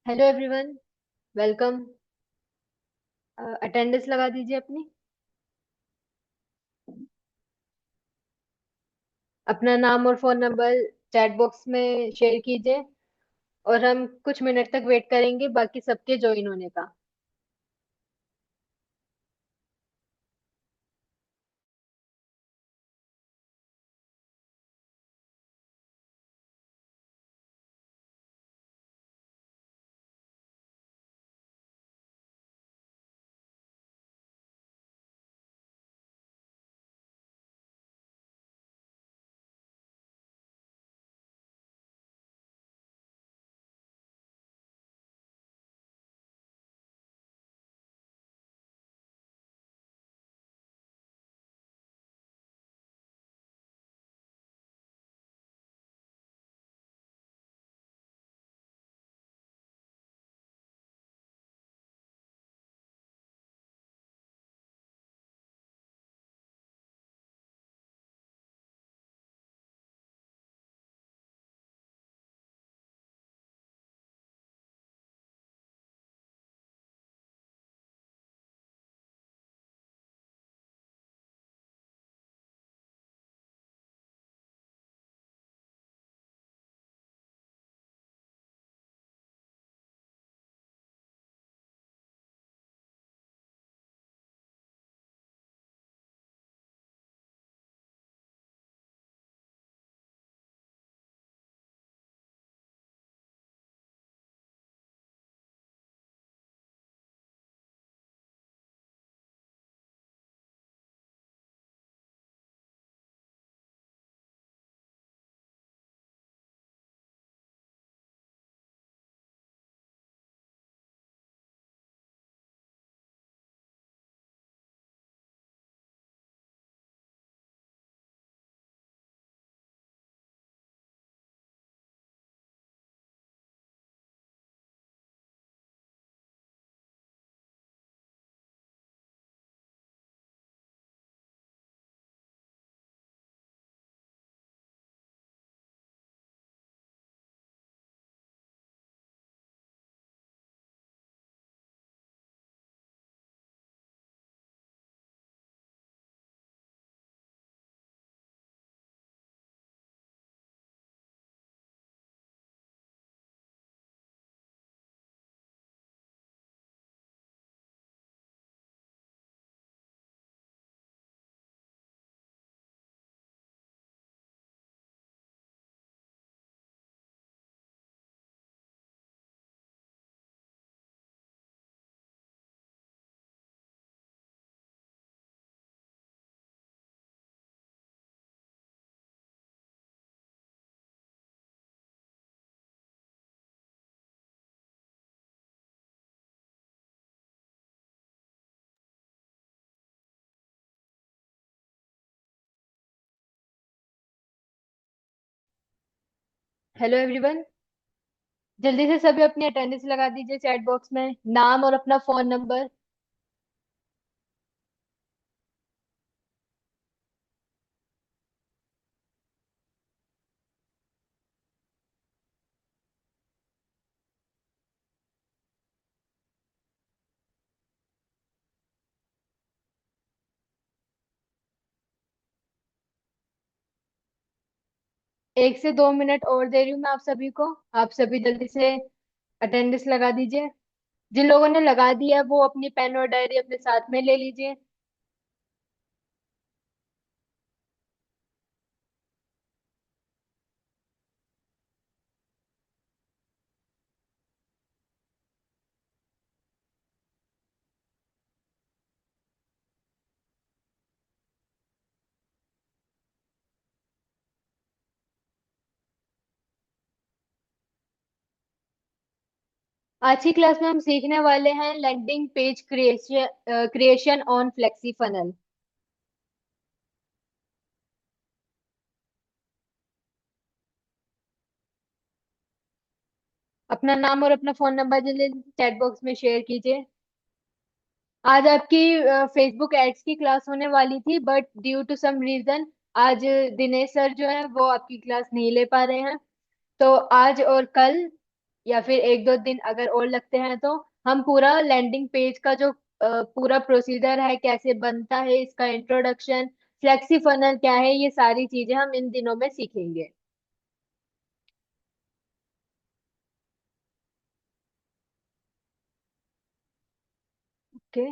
Hello everyone. Welcome. Attendance लगा दीजिए अपनी। अपना नाम और फोन नंबर चैट बॉक्स में शेयर कीजिए। और हम कुछ मिनट तक वेट करेंगे बाकी सबके ज्वाइन होने का। Hello everyone. जल्दी से सभी अपनी अटेंडेंस लगा दीजिए चैट बॉक्स में नाम और अपना फोन नंबर। एक से 2 मिनट और दे रही हूँ मैं आप सभी को। आप सभी जल्दी से अटेंडेंस लगा दीजिए। जिन लोगों ने लगा दिया है वो अपनी पेन और डायरी अपने साथ में ले लीजिए। आज की क्लास में हम सीखने वाले हैं landing page creation on Flexi funnel. अपना नाम और अपना फोन नंबर जल्दी चैट बॉक्स में शेयर कीजिए। आज आपकी फेसबुक एड्स की क्लास होने वाली थी but due to some reason आज दिनेश सर जो है वो आपकी क्लास नहीं ले पा रहे हैं। तो आज और कल या फिर एक दो दिन अगर और लगते हैं तो हम पूरा लैंडिंग पेज का जो पूरा प्रोसीजर है, कैसे बनता है, इसका इंट्रोडक्शन, फ्लेक्सी फनल क्या है, ये सारी चीजें हम इन दिनों में सीखेंगे। ओके।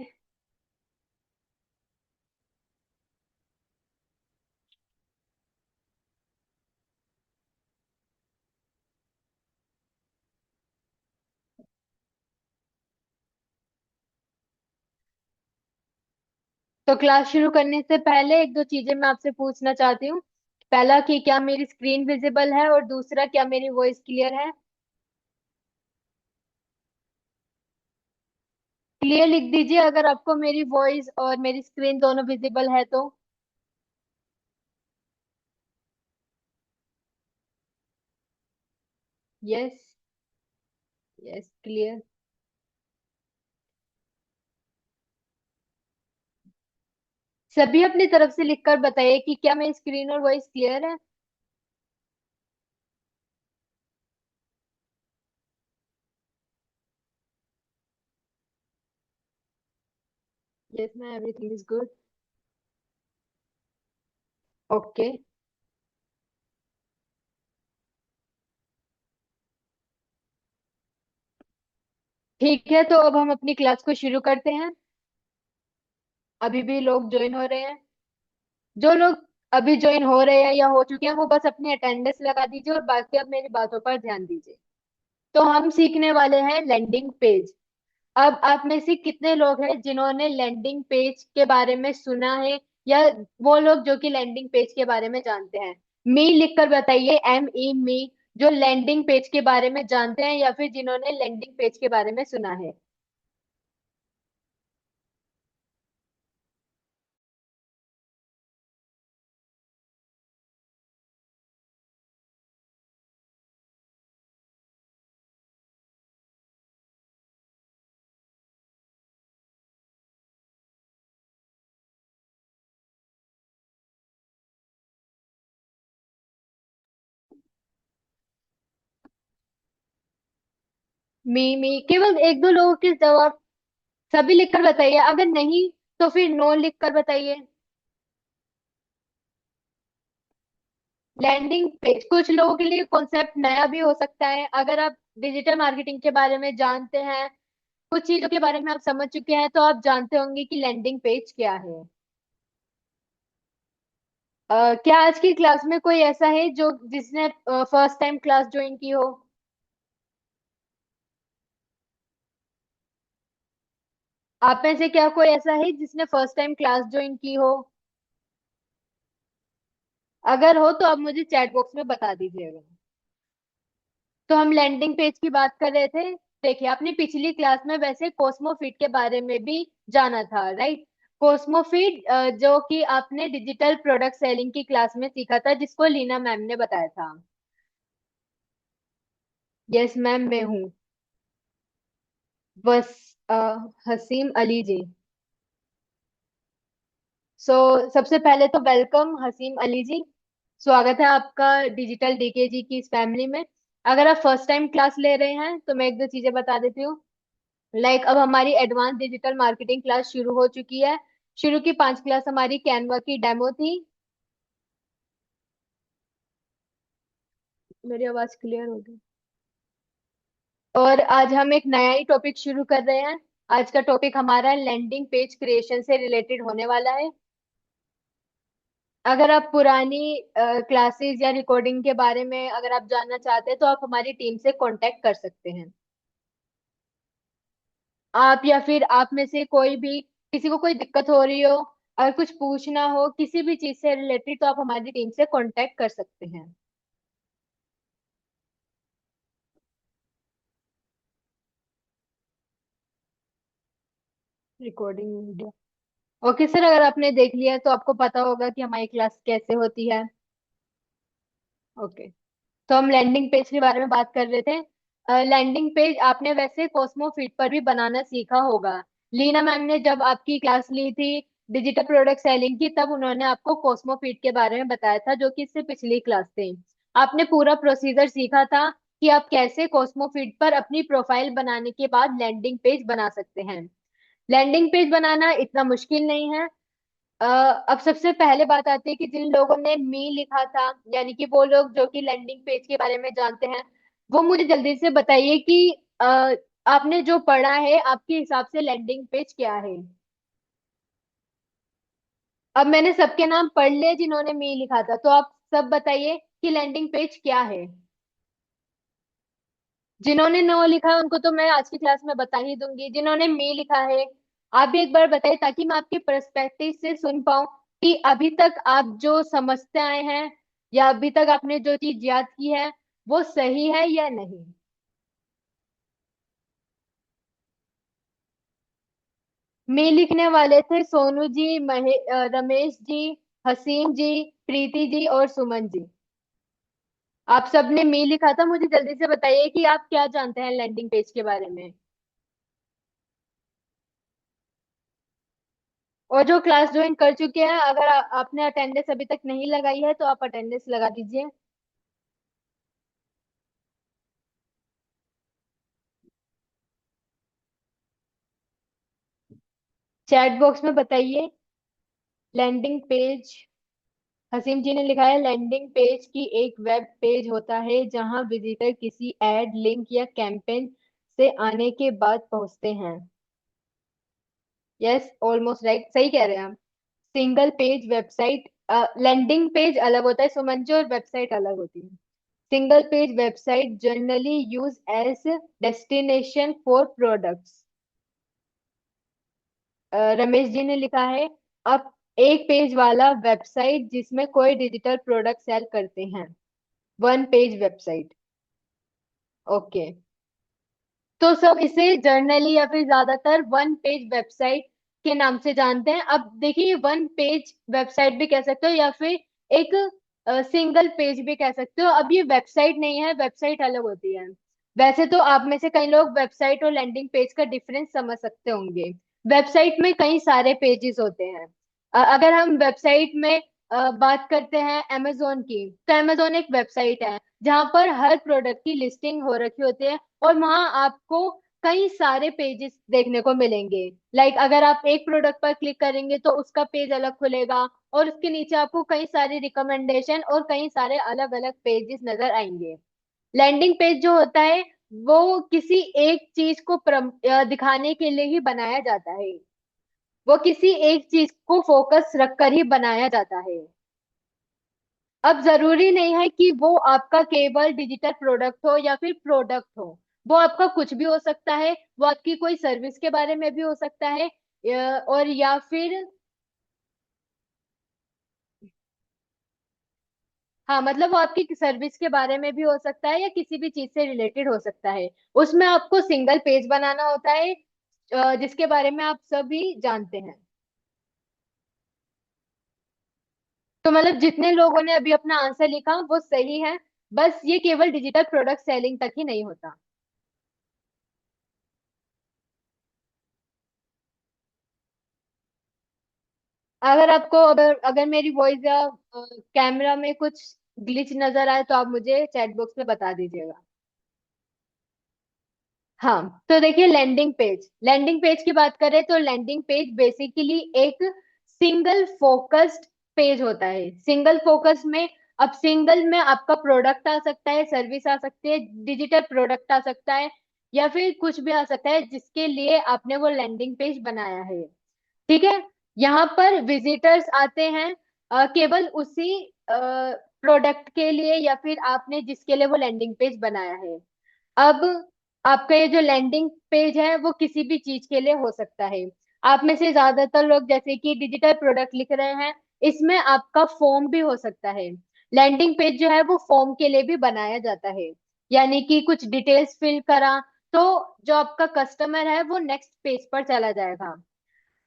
तो क्लास शुरू करने से पहले एक दो चीजें मैं आपसे पूछना चाहती हूँ। पहला कि क्या मेरी स्क्रीन विजिबल है, और दूसरा क्या मेरी वॉइस क्लियर है। क्लियर लिख दीजिए अगर आपको मेरी वॉइस और मेरी स्क्रीन दोनों विजिबल है तो। यस। Yes, clear. सभी अपनी तरफ से लिखकर बताइए कि क्या मेरी स्क्रीन और वॉइस क्लियर है। Yes ma'am, everything is good. Okay. ठीक है, तो अब हम अपनी क्लास को शुरू करते हैं। अभी भी लोग ज्वाइन हो रहे हैं। जो लोग अभी ज्वाइन हो रहे हैं या हो चुके हैं वो बस अपनी अटेंडेंस लगा दीजिए, और बाकी अब मेरी बातों पर ध्यान दीजिए। तो हम सीखने वाले हैं लैंडिंग पेज। अब आप में से कितने लोग हैं जिन्होंने लैंडिंग पेज के बारे में सुना है, या वो लोग जो कि लैंडिंग पेज के बारे में जानते हैं। मी लिखकर बताइए, ME मी। जो लैंडिंग पेज के बारे में जानते हैं या फिर जिन्होंने लैंडिंग पेज के बारे में सुना है। मी केवल एक दो लोगों के जवाब। सभी लिखकर बताइए, अगर नहीं तो फिर नो लिखकर बताइए। लैंडिंग पेज कुछ लोगों के लिए कॉन्सेप्ट नया भी हो सकता है। अगर आप डिजिटल मार्केटिंग के बारे में जानते हैं, कुछ चीजों के बारे में आप समझ चुके हैं, तो आप जानते होंगे कि लैंडिंग पेज क्या है। क्या आज की क्लास में कोई ऐसा है जो जिसने फर्स्ट टाइम क्लास ज्वाइन की हो। आप में से क्या कोई ऐसा है जिसने फर्स्ट टाइम क्लास ज्वाइन की हो। अगर हो तो आप मुझे चैट बॉक्स में बता दीजिएगा। तो हम लैंडिंग पेज की बात कर रहे थे। देखिए, आपने पिछली क्लास में वैसे कोस्मोफिट के बारे में भी जाना था, राइट। कोस्मोफिट जो कि आपने डिजिटल प्रोडक्ट सेलिंग की क्लास में सीखा था, जिसको लीना मैम ने बताया था। यस मैम, मैं हूँ। बस हसीम अली जी। सो सबसे पहले तो वेलकम हसीम अली जी। स्वागत है आपका डिजिटल डीकेजी की इस फैमिली में। अगर आप फर्स्ट टाइम क्लास ले रहे हैं तो मैं एक दो चीजें बता देती हूँ। अब हमारी एडवांस डिजिटल मार्केटिंग क्लास शुरू हो चुकी है। शुरू की 5 क्लास हमारी कैनवा की डेमो थी। मेरी आवाज क्लियर होगी। और आज हम एक नया ही टॉपिक शुरू कर रहे हैं। आज का टॉपिक हमारा लैंडिंग पेज क्रिएशन से रिलेटेड होने वाला है। अगर आप पुरानी क्लासेस या रिकॉर्डिंग के बारे में अगर आप जानना चाहते हैं तो आप हमारी टीम से कांटेक्ट कर सकते हैं। आप या फिर आप में से कोई भी, किसी को कोई दिक्कत हो रही हो, अगर कुछ पूछना हो किसी भी चीज से रिलेटेड, तो आप हमारी टीम से कांटेक्ट कर सकते हैं। रिकॉर्डिंग। ओके सर, अगर आपने देख लिया तो आपको पता होगा कि हमारी क्लास कैसे होती है। ओके। तो हम लैंडिंग पेज के बारे में बात कर रहे थे। लैंडिंग पेज आपने वैसे कोस्मो फीड पर भी बनाना सीखा होगा। लीना मैम ने जब आपकी क्लास ली थी डिजिटल प्रोडक्ट सेलिंग की, तब उन्होंने आपको कोस्मो फीड के बारे में बताया था, जो कि इससे पिछली क्लास थी। आपने पूरा प्रोसीजर सीखा था। कि आप कैसे कॉस्मोफीड पर अपनी प्रोफाइल बनाने के बाद लैंडिंग पेज बना सकते हैं। लैंडिंग पेज बनाना इतना मुश्किल नहीं है। अब सबसे पहले बात आती है कि जिन लोगों ने मी लिखा था, यानी कि वो लोग जो कि लैंडिंग पेज के बारे में जानते हैं, वो मुझे जल्दी से बताइए कि आपने जो पढ़ा है आपके हिसाब से लैंडिंग पेज क्या है। अब मैंने सबके नाम पढ़ लिए जिन्होंने मी लिखा था, तो आप सब बताइए कि लैंडिंग पेज क्या है। जिन्होंने नो लिखा है उनको तो मैं आज की क्लास में बता ही दूंगी। जिन्होंने मी लिखा है, आप भी एक बार बताइए ताकि मैं आपके पर्सपेक्टिव से सुन पाऊं कि अभी तक आप जो समझते आए हैं या अभी तक आपने जो चीज याद की है वो सही है या नहीं। मी लिखने वाले थे सोनू जी, रमेश जी, हसीन जी, प्रीति जी और सुमन जी। आप सबने मी लिखा था। मुझे जल्दी से बताइए कि आप क्या जानते हैं लैंडिंग पेज के बारे में। और जो क्लास ज्वाइन कर चुके हैं, अगर आपने अटेंडेंस अभी तक नहीं लगाई है तो आप अटेंडेंस लगा दीजिए। चैट बॉक्स में बताइए लैंडिंग पेज। हसीम जी ने लिखा है लैंडिंग पेज की एक वेब पेज होता है जहां विजिटर किसी एड, लिंक या कैंपेन से आने के बाद पहुंचते हैं। यस, ऑलमोस्ट राइट, सही कह रहे हैं आप। Single page website, landing page अलग होता है सुमन जी और वेबसाइट अलग होती है। Single page website generally use as destination for products. Ramesh ji ने लिखा है अब एक पेज वाला वेबसाइट जिसमें कोई डिजिटल प्रोडक्ट सेल करते हैं। One page website. ओके। तो सब इसे जर्नली या फिर ज्यादातर वन पेज वेबसाइट के नाम से जानते हैं। अब देखिए, वन पेज वेबसाइट भी कह सकते हो या फिर एक सिंगल पेज भी कह सकते हो। अब ये वेबसाइट नहीं है, वेबसाइट अलग होती है। वैसे तो आप में से कई लोग वेबसाइट और लैंडिंग पेज का डिफरेंस समझ सकते होंगे। वेबसाइट में कई सारे पेजेस होते हैं। अगर हम वेबसाइट में बात करते हैं अमेजोन की, तो अमेजोन एक वेबसाइट है जहां पर हर प्रोडक्ट की लिस्टिंग हो रखी होती है और वहां आपको कई सारे पेजेस देखने को मिलेंगे। लाइक अगर आप एक प्रोडक्ट पर क्लिक करेंगे तो उसका पेज अलग खुलेगा और उसके नीचे आपको कई सारी रिकमेंडेशन और कई सारे अलग अलग पेजेस नजर आएंगे। लैंडिंग पेज जो होता है वो किसी एक चीज को दिखाने के लिए ही बनाया जाता है। वो किसी एक चीज को फोकस रखकर ही बनाया जाता है। अब जरूरी नहीं है कि वो आपका केवल डिजिटल प्रोडक्ट हो या फिर प्रोडक्ट हो। वो आपका कुछ भी हो सकता है। वो आपकी कोई सर्विस के बारे में भी हो सकता है, और या फिर, हाँ मतलब वो आपकी सर्विस के बारे में भी हो सकता है या किसी भी चीज से रिलेटेड हो सकता है। उसमें आपको सिंगल पेज बनाना होता है, जिसके बारे में आप सभी जानते हैं। तो मतलब जितने लोगों ने अभी अपना आंसर लिखा वो सही है। बस ये केवल डिजिटल प्रोडक्ट सेलिंग तक ही नहीं होता। अगर आपको, अगर अगर मेरी वॉइस या कैमरा में कुछ ग्लिच नजर आए तो आप मुझे चैट बॉक्स में बता दीजिएगा। हाँ, तो देखिए लैंडिंग पेज की बात करें तो लैंडिंग पेज बेसिकली एक सिंगल फोकस्ड पेज होता है। सिंगल फोकस में, अब सिंगल में आपका प्रोडक्ट आ सकता है, सर्विस आ सकती है, डिजिटल प्रोडक्ट आ सकता है या फिर कुछ भी आ सकता है जिसके लिए आपने वो लैंडिंग पेज बनाया है। ठीक है। यहाँ पर विजिटर्स आते हैं केवल उसी प्रोडक्ट के लिए या फिर आपने जिसके लिए वो लैंडिंग पेज बनाया है। अब आपका ये जो लैंडिंग पेज है वो किसी भी चीज के लिए हो सकता है। आप में से ज्यादातर लोग जैसे कि डिजिटल प्रोडक्ट लिख रहे हैं, इसमें आपका फॉर्म भी हो सकता है। लैंडिंग पेज जो है वो फॉर्म के लिए भी बनाया जाता है, यानी कि कुछ डिटेल्स फिल करा तो जो आपका कस्टमर है वो नेक्स्ट पेज पर चला जाएगा।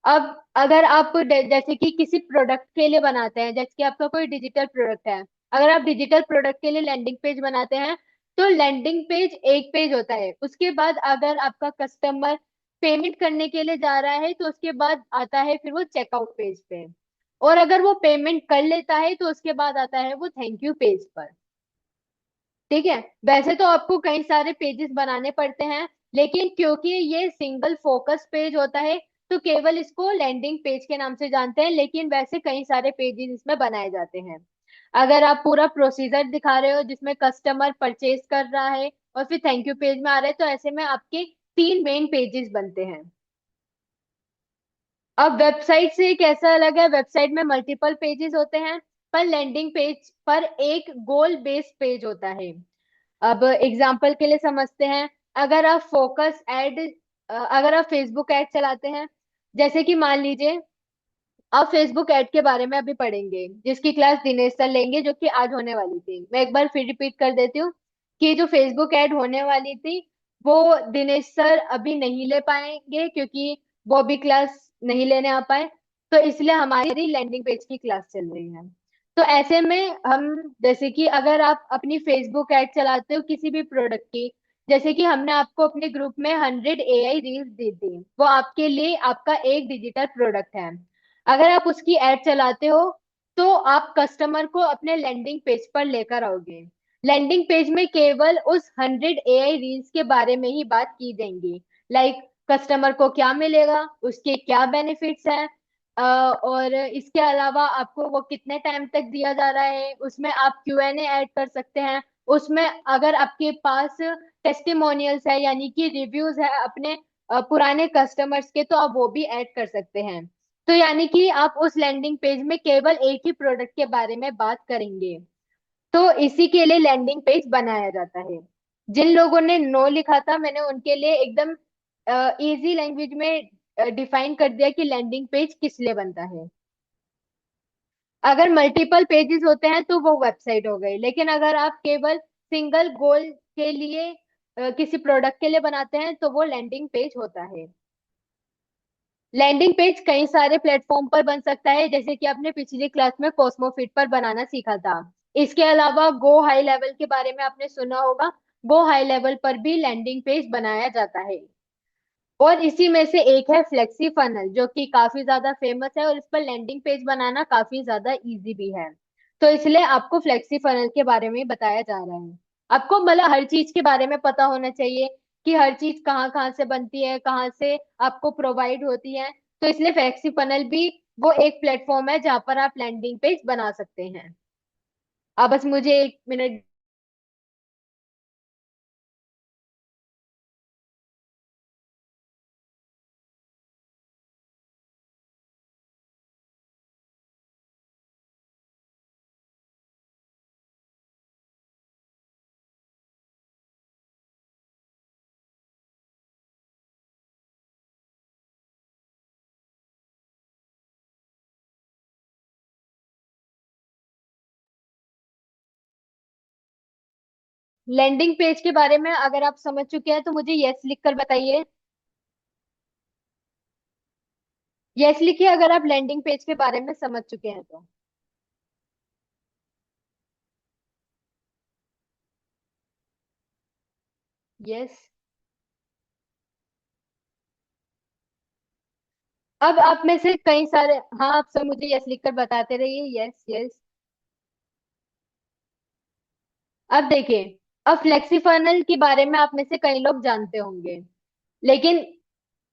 अब अगर आप जैसे कि किसी प्रोडक्ट के लिए बनाते हैं, जैसे कि आपका कोई डिजिटल प्रोडक्ट है, अगर आप डिजिटल प्रोडक्ट के लिए लैंडिंग पेज बनाते हैं तो लैंडिंग पेज एक पेज होता है। उसके बाद अगर आपका कस्टमर पेमेंट करने के लिए जा रहा है तो उसके बाद आता है फिर वो चेकआउट पेज पे। और अगर वो पेमेंट कर लेता है तो उसके बाद आता है वो थैंक यू पेज पर। ठीक है। वैसे तो आपको कई सारे पेजेस बनाने पड़ते हैं, लेकिन क्योंकि ये सिंगल फोकस पेज होता है, तो केवल इसको लैंडिंग पेज के नाम से जानते हैं, लेकिन वैसे कई सारे पेजेस इसमें बनाए जाते हैं। अगर आप पूरा प्रोसीजर दिखा रहे हो जिसमें कस्टमर परचेज कर रहा है और फिर थैंक यू पेज में आ रहा है, तो ऐसे में आपके तीन मेन पेजेस बनते हैं। अब वेबसाइट से कैसा अलग है, वेबसाइट में मल्टीपल पेजेस होते हैं, पर लैंडिंग पेज पर एक गोल बेस्ड पेज होता है। अब एग्जाम्पल के लिए समझते हैं। अगर आप फोकस एड अगर आप फेसबुक एड चलाते हैं, जैसे कि मान लीजिए आप फेसबुक एड के बारे में अभी पढ़ेंगे, जिसकी क्लास दिनेश सर लेंगे, जो कि आज होने वाली थी। मैं एक बार फिर रिपीट कर देती हूँ कि जो फेसबुक एड होने वाली थी, वो दिनेश सर अभी नहीं ले पाएंगे, क्योंकि वो भी क्लास नहीं लेने आ पाए। तो इसलिए हमारी लैंडिंग पेज की क्लास चल रही है। तो ऐसे में हम, जैसे कि अगर आप अपनी फेसबुक एड चलाते हो किसी भी प्रोडक्ट की, जैसे कि हमने आपको अपने ग्रुप में 100 AI रील्स दी थी, वो आपके लिए आपका एक डिजिटल प्रोडक्ट है। अगर आप उसकी एड चलाते हो, तो आप कस्टमर को अपने लैंडिंग पेज पर लेकर आओगे। लैंडिंग पेज में केवल उस 100 AI रील्स के बारे में ही बात की जाएंगी। लाइक कस्टमर को क्या मिलेगा, उसके क्या बेनिफिट्स हैं, और इसके अलावा आपको वो कितने टाइम तक दिया जा रहा है, उसमें आप Q&A ऐड कर सकते हैं। उसमें अगर आपके पास टेस्टिमोनियल्स है, यानी कि रिव्यूज है अपने पुराने कस्टमर्स के, तो आप वो भी ऐड कर सकते हैं। तो यानी कि आप उस लैंडिंग पेज में केवल एक ही प्रोडक्ट के बारे में बात करेंगे। तो इसी के लिए लैंडिंग पेज बनाया जाता है। जिन लोगों ने नो लिखा था, मैंने उनके लिए एकदम इजी लैंग्वेज में डिफाइन कर दिया कि लैंडिंग पेज किस लिए बनता है। अगर मल्टीपल पेजेस होते हैं तो वो वेबसाइट हो गई, लेकिन अगर आप केवल सिंगल गोल के लिए किसी प्रोडक्ट के लिए बनाते हैं, तो वो लैंडिंग पेज होता है। लैंडिंग पेज कई सारे प्लेटफॉर्म पर बन सकता है, जैसे कि आपने पिछली क्लास में कॉस्मोफिट पर बनाना सीखा था। इसके अलावा गो हाई लेवल के बारे में आपने सुना होगा। गो हाई लेवल पर भी लैंडिंग पेज बनाया जाता है। और इसी में से एक है फ्लेक्सी फनल, जो कि काफी ज्यादा फेमस है, और इस पर लैंडिंग पेज बनाना काफी ज्यादा इजी भी है। तो इसलिए आपको फ्लेक्सी फनल के बारे में बताया जा रहा है। आपको मतलब हर चीज के बारे में पता होना चाहिए कि हर चीज कहाँ कहाँ से बनती है, कहाँ से आपको प्रोवाइड होती है। तो इसलिए फ्लेक्सी फनल भी वो एक प्लेटफॉर्म है जहां पर आप लैंडिंग पेज बना सकते हैं। आप बस मुझे 1 मिनट। लैंडिंग पेज के बारे में अगर आप समझ चुके हैं तो मुझे यस लिख कर बताइए। यस लिखिए अगर आप लैंडिंग पेज के बारे में समझ चुके हैं तो। यस। अब आप में से कई सारे, हाँ, आप सब मुझे यस लिखकर बताते रहिए। Yes yes. अब देखिए, अब फ्लेक्सी फर्नल के बारे में आप में से कई लोग जानते होंगे, लेकिन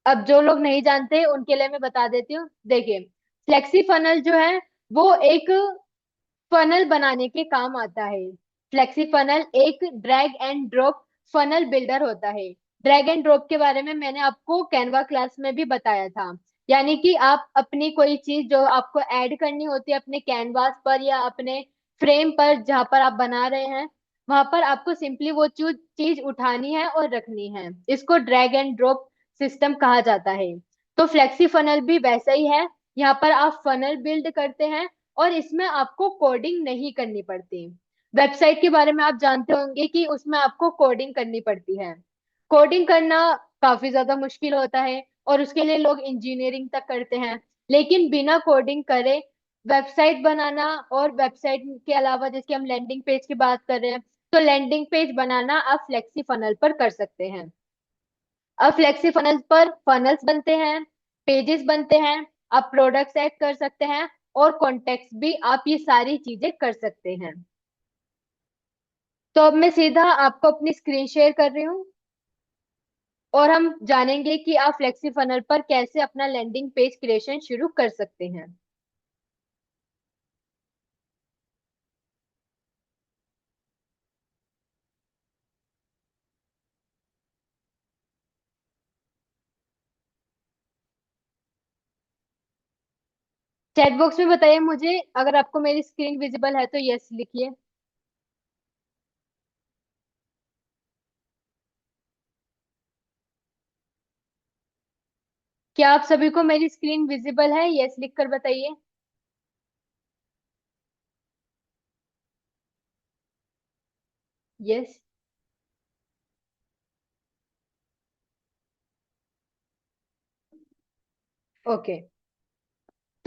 अब जो लोग नहीं जानते उनके लिए मैं बता देती हूँ। देखिए, फ्लेक्सी फनल जो है, वो एक फनल बनाने के काम आता है। फ्लेक्सी फनल एक drag and drop funnel builder होता है। ड्रैग एंड ड्रॉप के बारे में मैंने आपको कैनवा क्लास में भी बताया था। यानी कि आप अपनी कोई चीज जो आपको ऐड करनी होती है अपने कैनवास पर या अपने फ्रेम पर जहां पर आप बना रहे हैं, वहां पर आपको सिंपली वो चीज चीज उठानी है और रखनी है। इसको ड्रैग एंड ड्रॉप सिस्टम कहा जाता है। तो फ्लेक्सी फनल भी वैसा ही है। यहाँ पर आप फनल बिल्ड करते हैं, और इसमें आपको कोडिंग नहीं करनी पड़ती। वेबसाइट के बारे में आप जानते होंगे कि उसमें आपको कोडिंग करनी पड़ती है। कोडिंग करना काफी ज्यादा मुश्किल होता है, और उसके लिए लोग इंजीनियरिंग तक करते हैं। लेकिन बिना कोडिंग करे वेबसाइट बनाना, और वेबसाइट के अलावा जैसे हम लैंडिंग पेज की बात कर रहे हैं, तो लैंडिंग पेज बनाना आप फ्लेक्सी फनल पर कर सकते हैं। अब फ्लेक्सी फनल पर फनल्स बनते हैं, पेजेस बनते हैं, आप प्रोडक्ट्स ऐड कर सकते हैं, और कॉन्टेक्ट भी, आप ये सारी चीजें कर सकते हैं। तो अब मैं सीधा आपको अपनी स्क्रीन शेयर कर रही हूँ, और हम जानेंगे कि आप फ्लेक्सी फनल पर कैसे अपना लैंडिंग पेज क्रिएशन शुरू कर सकते हैं। चैट बॉक्स में बताइए मुझे, अगर आपको मेरी स्क्रीन विजिबल है तो यस लिखिए। क्या आप सभी को मेरी स्क्रीन विजिबल है? यस लिखकर बताइए। यस। ओके।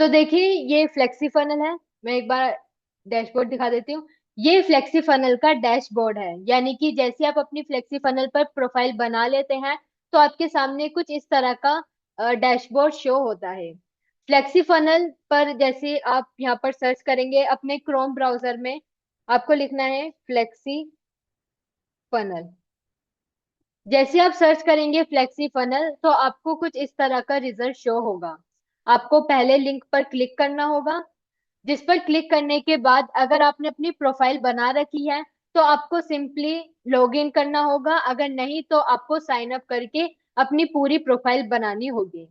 तो देखिए, ये फ्लेक्सी फनल है। मैं एक बार डैशबोर्ड दिखा देती हूँ। ये फ्लेक्सी फनल का डैशबोर्ड है, यानी कि जैसे आप अपनी फ्लेक्सी फनल पर प्रोफाइल बना लेते हैं, तो आपके सामने कुछ इस तरह का डैशबोर्ड शो होता है। फ्लेक्सी फनल पर जैसे आप यहाँ पर सर्च करेंगे अपने क्रोम ब्राउजर में, आपको लिखना है फ्लेक्सी फनल। जैसे आप सर्च करेंगे फ्लेक्सी फनल, तो आपको कुछ इस तरह का रिजल्ट शो होगा। आपको पहले लिंक पर क्लिक करना होगा, जिस पर क्लिक करने के बाद अगर आपने अपनी प्रोफाइल बना रखी है तो आपको सिंपली लॉग इन करना होगा, अगर नहीं तो आपको साइन अप करके अपनी पूरी प्रोफाइल बनानी होगी।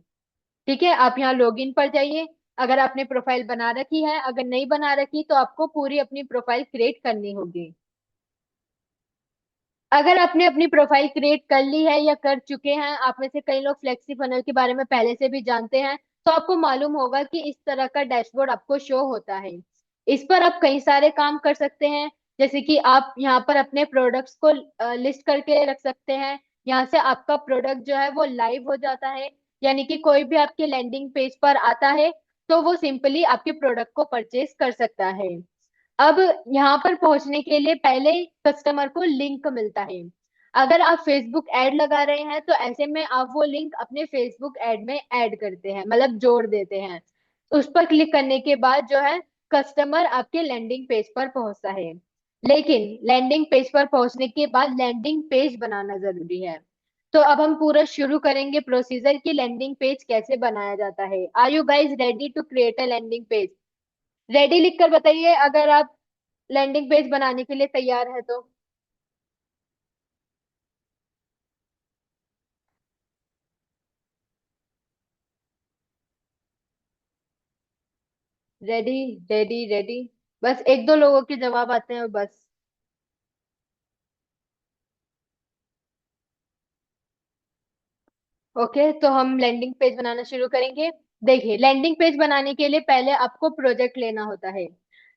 ठीक है, आप यहाँ लॉग इन पर जाइए। अगर आपने प्रोफाइल बना रखी है, अगर नहीं बना रखी तो आपको पूरी अपनी प्रोफाइल क्रिएट करनी होगी। अगर आपने अपनी प्रोफाइल क्रिएट कर ली है या कर चुके हैं, आप में से कई लोग फ्लेक्सी फनल के बारे में पहले से भी जानते हैं, तो आपको मालूम होगा कि इस तरह का डैशबोर्ड आपको शो होता है। इस पर आप कई सारे काम कर सकते हैं, जैसे कि आप यहाँ पर अपने प्रोडक्ट्स को लिस्ट करके रख सकते हैं। यहाँ से आपका प्रोडक्ट जो है वो लाइव हो जाता है, यानी कि कोई भी आपके लैंडिंग पेज पर आता है तो वो सिंपली आपके प्रोडक्ट को परचेज कर सकता है। अब यहाँ पर पहुंचने के लिए पहले कस्टमर को लिंक मिलता है। अगर आप फेसबुक ऐड लगा रहे हैं तो ऐसे में आप वो लिंक अपने फेसबुक ऐड में ऐड करते हैं, मतलब जोड़ देते हैं। उस पर क्लिक करने के बाद जो है कस्टमर आपके लैंडिंग पेज पर पहुंचता है। लेकिन लैंडिंग पेज पर पहुंचने के बाद लैंडिंग पेज बनाना जरूरी है। तो अब हम पूरा शुरू करेंगे प्रोसीजर की लैंडिंग पेज कैसे बनाया जाता है। Are you guys ready to create a landing page? Ready लिखकर बताइए अगर आप लैंडिंग पेज बनाने के लिए तैयार है तो। Ready, ready, ready. बस एक दो लोगों के जवाब आते हैं और बस। ओके, तो हम लैंडिंग पेज बनाना शुरू करेंगे। देखिए, लैंडिंग पेज बनाने के लिए पहले आपको प्रोजेक्ट लेना होता है।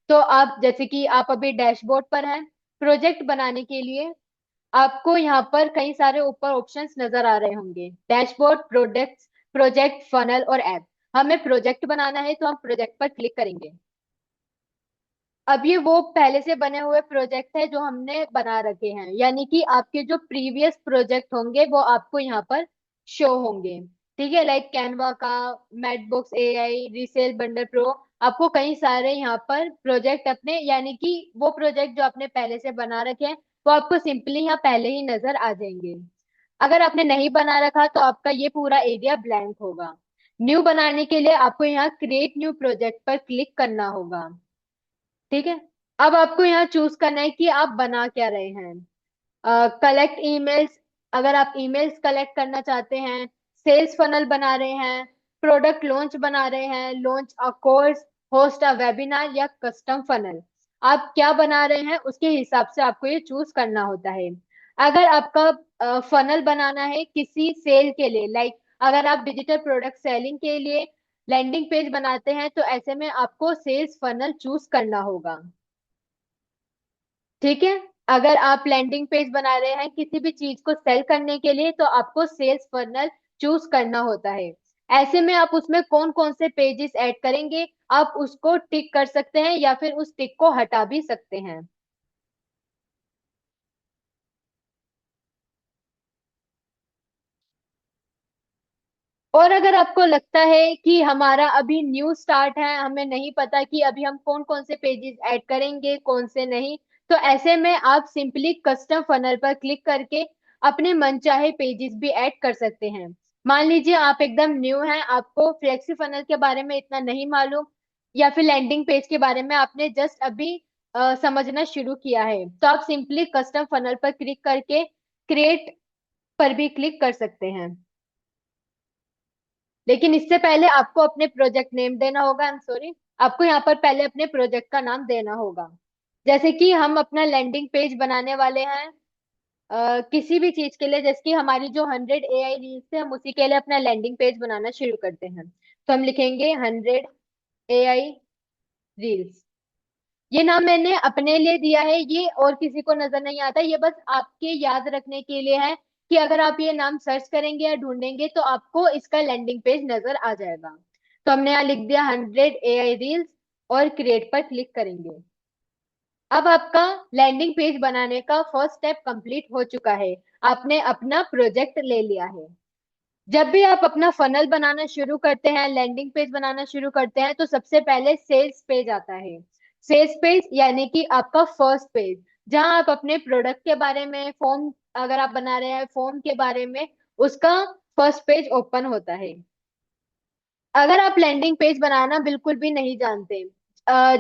तो आप जैसे कि आप अभी डैशबोर्ड पर हैं, प्रोजेक्ट बनाने के लिए आपको यहाँ पर कई सारे ऊपर ऑप्शंस नजर आ रहे होंगे, डैशबोर्ड, प्रोडक्ट्स, प्रोजेक्ट, फनल और ऐप। हमें प्रोजेक्ट बनाना है तो हम प्रोजेक्ट पर क्लिक करेंगे। अब ये वो पहले से बने हुए प्रोजेक्ट है जो हमने बना रखे हैं, यानी कि आपके जो प्रीवियस प्रोजेक्ट होंगे वो आपको यहाँ पर शो होंगे। ठीक है, लाइक कैनवा का, मैटबॉक्स एआई, रीसेल बंडल प्रो। आपको कई सारे यहाँ पर प्रोजेक्ट अपने, यानी कि वो प्रोजेक्ट जो आपने पहले से बना रखे हैं वो आपको सिंपली यहाँ पहले ही नजर आ जाएंगे। अगर आपने नहीं बना रखा तो आपका ये पूरा एरिया ब्लैंक होगा। न्यू बनाने के लिए आपको यहाँ क्रिएट न्यू प्रोजेक्ट पर क्लिक करना होगा। ठीक है, अब आपको यहाँ चूज करना है कि आप बना क्या रहे हैं। कलेक्ट ईमेल्स, अगर आप ईमेल्स कलेक्ट करना चाहते हैं, सेल्स फनल बना रहे हैं, प्रोडक्ट लॉन्च बना रहे हैं, launch a course, host a webinar, या कस्टम फनल, आप क्या बना रहे हैं उसके हिसाब से आपको ये चूज करना होता है। अगर आपका फनल बनाना है किसी सेल के लिए, लाइक अगर आप डिजिटल प्रोडक्ट सेलिंग के लिए लैंडिंग पेज बनाते हैं तो ऐसे में आपको सेल्स फनल चूज करना होगा। ठीक है, अगर आप लैंडिंग पेज बना रहे हैं किसी भी चीज को सेल करने के लिए तो आपको सेल्स फनल चूज करना होता है। ऐसे में आप उसमें कौन कौन से पेजेस ऐड करेंगे, आप उसको टिक कर सकते हैं या फिर उस टिक को हटा भी सकते हैं। और अगर आपको लगता है कि हमारा अभी न्यू स्टार्ट है, हमें नहीं पता कि अभी हम कौन कौन से पेजेस ऐड करेंगे कौन से नहीं, तो ऐसे में आप सिंपली कस्टम फनल पर क्लिक करके अपने मनचाहे पेजेस भी ऐड कर सकते हैं। मान लीजिए आप एकदम न्यू हैं, आपको फ्लेक्सी फनल के बारे में इतना नहीं मालूम, या फिर लैंडिंग पेज के बारे में आपने जस्ट अभी समझना शुरू किया है, तो आप सिंपली कस्टम फनल पर क्लिक करके क्रिएट पर भी क्लिक कर सकते हैं। लेकिन इससे पहले आपको अपने प्रोजेक्ट नेम देना होगा। आई एम सॉरी, आपको यहाँ पर पहले अपने प्रोजेक्ट का नाम देना होगा। जैसे कि हम अपना लैंडिंग पेज बनाने वाले हैं किसी भी चीज के लिए, जैसे कि हमारी जो 100 AI रील्स है, हम उसी के लिए अपना लैंडिंग पेज बनाना शुरू करते हैं। तो हम लिखेंगे 100 AI रील्स। ये नाम मैंने अपने लिए दिया है, ये और किसी को नजर नहीं आता, ये बस आपके याद रखने के लिए है कि अगर आप ये नाम सर्च करेंगे या ढूंढेंगे तो आपको इसका लैंडिंग पेज नजर आ जाएगा। तो हमने यहाँ लिख दिया 100 AI रील्स और क्रिएट पर क्लिक करेंगे। अब आपका लैंडिंग पेज बनाने का फर्स्ट स्टेप कंप्लीट हो चुका है। आपने अपना प्रोजेक्ट ले लिया है। जब भी आप अपना फनल बनाना शुरू करते हैं, लैंडिंग पेज बनाना शुरू करते हैं, तो सबसे पहले सेल्स पेज आता है। सेल्स पेज यानी कि आपका फर्स्ट पेज, जहां आप अपने प्रोडक्ट के बारे में, फॉर्म अगर आप बना रहे हैं फॉर्म के बारे में, उसका फर्स्ट पेज ओपन होता है। अगर आप लैंडिंग पेज बनाना बिल्कुल भी नहीं जानते,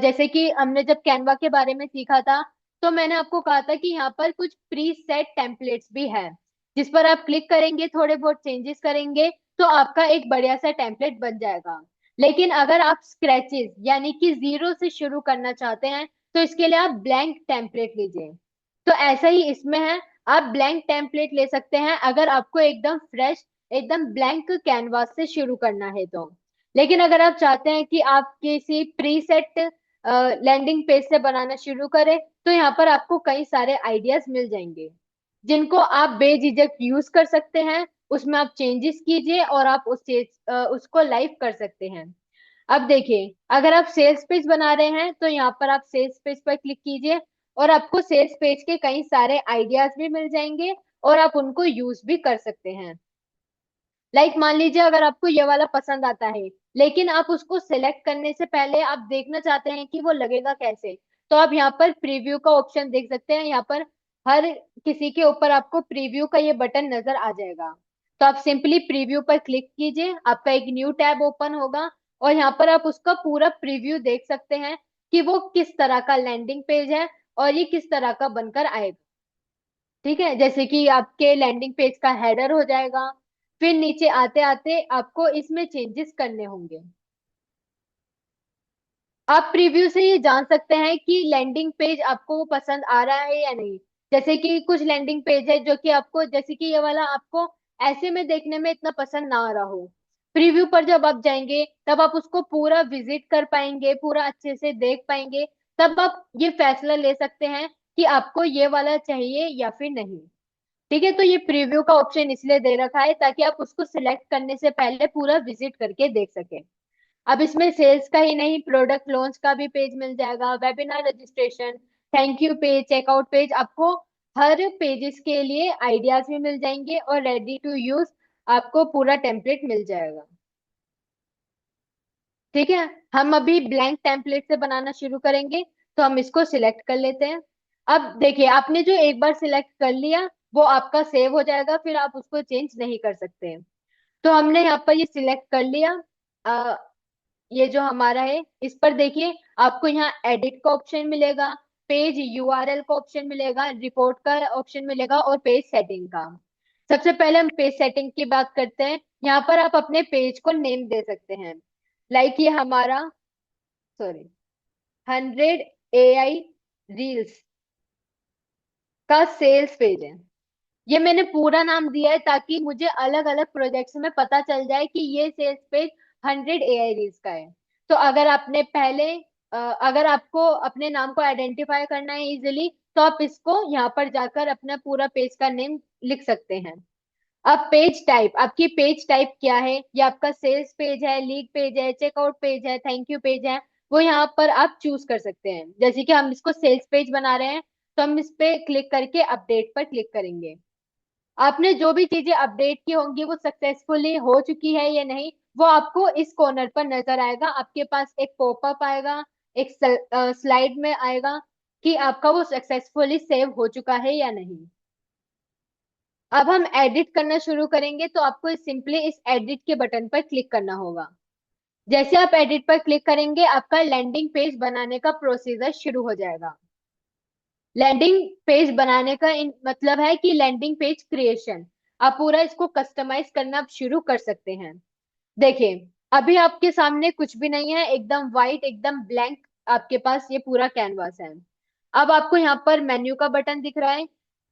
जैसे कि हमने जब कैनवा के बारे में सीखा था, तो मैंने आपको कहा था कि यहाँ पर कुछ प्री सेट टेम्पलेट्स भी है, जिस पर आप क्लिक करेंगे, थोड़े बहुत चेंजेस करेंगे, तो आपका एक बढ़िया सा टेम्पलेट बन जाएगा। लेकिन अगर आप स्क्रैचेस यानी कि जीरो से शुरू करना चाहते हैं, तो इसके लिए आप ब्लैंक टेम्पलेट लीजिए। तो ऐसा ही इसमें है, आप ब्लैंक टेम्पलेट ले सकते हैं अगर आपको एकदम फ्रेश, एकदम ब्लैंक कैनवास से शुरू करना है तो। लेकिन अगर आप चाहते हैं कि आप किसी प्रीसेट लैंडिंग पेज से बनाना शुरू करें, तो यहाँ पर आपको कई सारे आइडियाज मिल जाएंगे, जिनको आप बेझिझक यूज कर सकते हैं। उसमें आप चेंजेस कीजिए और आप उसको लाइव कर सकते हैं। अब देखिए, अगर आप सेल्स पेज बना रहे हैं, तो यहाँ पर आप सेल्स पेज पर क्लिक कीजिए और आपको सेल्स पेज के कई सारे आइडियाज भी मिल जाएंगे और आप उनको यूज भी कर सकते हैं। लाइक मान लीजिए अगर आपको ये वाला पसंद आता है, लेकिन आप उसको सिलेक्ट करने से पहले आप देखना चाहते हैं कि वो लगेगा कैसे, तो आप यहाँ पर प्रीव्यू का ऑप्शन देख सकते हैं। यहाँ पर हर किसी के ऊपर आपको प्रीव्यू का ये बटन नजर आ जाएगा। तो आप सिंपली प्रीव्यू पर क्लिक कीजिए, आपका एक न्यू टैब ओपन होगा और यहाँ पर आप उसका पूरा प्रीव्यू देख सकते हैं कि वो किस तरह का लैंडिंग पेज है और ये किस तरह का बनकर आएगा। ठीक है, जैसे कि आपके लैंडिंग पेज का हेडर हो जाएगा, फिर नीचे आते आते आपको इसमें चेंजेस करने होंगे। आप प्रीव्यू से ये जान सकते हैं कि लैंडिंग पेज आपको पसंद आ रहा है या नहीं। जैसे कि कुछ लैंडिंग पेज है जो कि आपको, जैसे कि ये वाला आपको ऐसे में देखने में इतना पसंद ना आ रहा हो, प्रीव्यू पर जब आप जाएंगे तब आप उसको पूरा विजिट कर पाएंगे, पूरा अच्छे से देख पाएंगे, तब आप ये फैसला ले सकते हैं कि आपको ये वाला चाहिए या फिर नहीं। ठीक है, तो ये प्रीव्यू का ऑप्शन इसलिए दे रखा है ताकि आप उसको सिलेक्ट करने से पहले पूरा विजिट करके देख सकें। अब इसमें सेल्स का ही नहीं, प्रोडक्ट लॉन्च का भी पेज मिल जाएगा, webinar registration, thank you page, checkout page, आपको हर पेजेस के लिए आइडियाज भी मिल जाएंगे और रेडी टू यूज आपको पूरा टेम्पलेट मिल जाएगा। ठीक है, हम अभी ब्लैंक टेम्पलेट से बनाना शुरू करेंगे, तो हम इसको सिलेक्ट कर लेते हैं। अब देखिए, आपने जो एक बार सिलेक्ट कर लिया वो आपका सेव हो जाएगा, फिर आप उसको चेंज नहीं कर सकते हैं। तो हमने यहाँ पर ये सिलेक्ट कर लिया। ये जो हमारा है, इस पर देखिए आपको यहाँ एडिट का ऑप्शन मिलेगा, पेज यूआरएल का ऑप्शन मिलेगा, रिपोर्ट का ऑप्शन मिलेगा और पेज सेटिंग का। सबसे पहले हम पेज सेटिंग की बात करते हैं। यहाँ पर आप अपने पेज को नेम दे सकते हैं। लाइक ये हमारा, सॉरी, 100 AI रील्स का सेल्स पेज है। ये मैंने पूरा नाम दिया है ताकि मुझे अलग अलग प्रोजेक्ट्स में पता चल जाए कि ये सेल्स पेज 100 AI रील्स का है। तो अगर आपने पहले अगर आपको अपने नाम को आइडेंटिफाई करना है इजिली, तो आप इसको यहाँ पर जाकर अपना पूरा पेज का नेम लिख सकते हैं। अब पेज टाइप, आपकी पेज टाइप क्या है, ये आपका सेल्स पेज है, लीड पेज है, चेकआउट पेज है, थैंक यू पेज है, वो यहाँ पर आप चूज कर सकते हैं। जैसे कि हम इसको सेल्स पेज बना रहे हैं, तो हम इस पे क्लिक करके अपडेट पर क्लिक करेंगे। आपने जो भी चीजें अपडेट की होंगी वो सक्सेसफुली हो चुकी है या नहीं, वो आपको इस कॉर्नर पर नजर आएगा। आपके पास एक पॉपअप आएगा, एक स्लाइड में आएगा, कि आपका वो सक्सेसफुली सेव हो चुका है या नहीं। अब हम एडिट करना शुरू करेंगे, तो आपको सिंपली इस एडिट के बटन पर क्लिक करना होगा। जैसे आप एडिट पर क्लिक करेंगे, आपका लैंडिंग पेज बनाने का प्रोसीजर शुरू हो जाएगा। लैंडिंग पेज बनाने का मतलब है कि लैंडिंग पेज क्रिएशन। आप पूरा इसको कस्टमाइज करना आप शुरू कर सकते हैं। देखिए, अभी आपके सामने कुछ भी नहीं है, एकदम वाइट, एकदम ब्लैंक। आपके पास ये पूरा कैनवास है। अब आपको यहाँ पर मेन्यू का बटन दिख रहा है,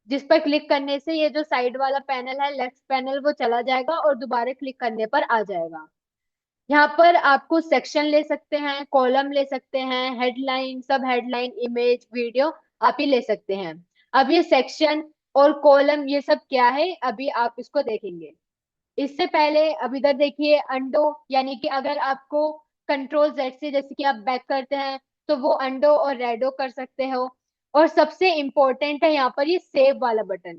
जिस पर क्लिक करने से ये जो साइड वाला पैनल है, लेफ्ट पैनल, वो चला जाएगा और दोबारा क्लिक करने पर आ जाएगा। यहाँ पर आपको सेक्शन ले सकते हैं, कॉलम ले सकते हैं, हेडलाइन, सब हेडलाइन, इमेज, वीडियो, आप ही ले सकते हैं। अब ये सेक्शन और कॉलम ये सब क्या है, अभी आप इसको देखेंगे। इससे पहले अब इधर देखिए, अंडो, यानी कि अगर आपको कंट्रोल जेड से जैसे कि आप बैक करते हैं, तो वो अंडो और रेडो कर सकते हो। और सबसे इंपॉर्टेंट है यहाँ पर ये सेव वाला बटन।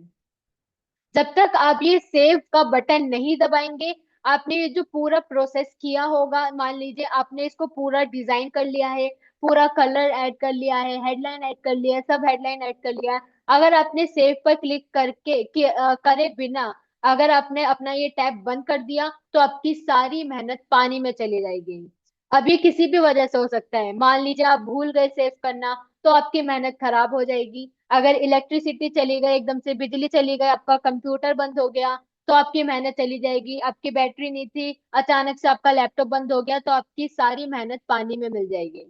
जब तक आप ये सेव का बटन नहीं दबाएंगे, आपने ये जो पूरा प्रोसेस किया होगा, मान लीजिए आपने इसको पूरा डिजाइन कर लिया है, पूरा कलर ऐड कर लिया है, हेडलाइन ऐड कर लिया है, सब हेडलाइन ऐड कर लिया है, अगर आपने सेव पर क्लिक करके करे बिना अगर आपने अपना ये टैब बंद कर दिया, तो आपकी सारी मेहनत पानी में चली जाएगी। अब ये किसी भी वजह से हो सकता है, मान लीजिए आप भूल गए सेव करना, तो आपकी मेहनत खराब हो जाएगी। अगर इलेक्ट्रिसिटी चली गई, एकदम से बिजली चली गई, आपका कंप्यूटर बंद हो गया, तो आपकी मेहनत चली जाएगी। आपकी बैटरी नहीं थी, अचानक से आपका लैपटॉप बंद हो गया, तो आपकी सारी मेहनत पानी में मिल जाएगी।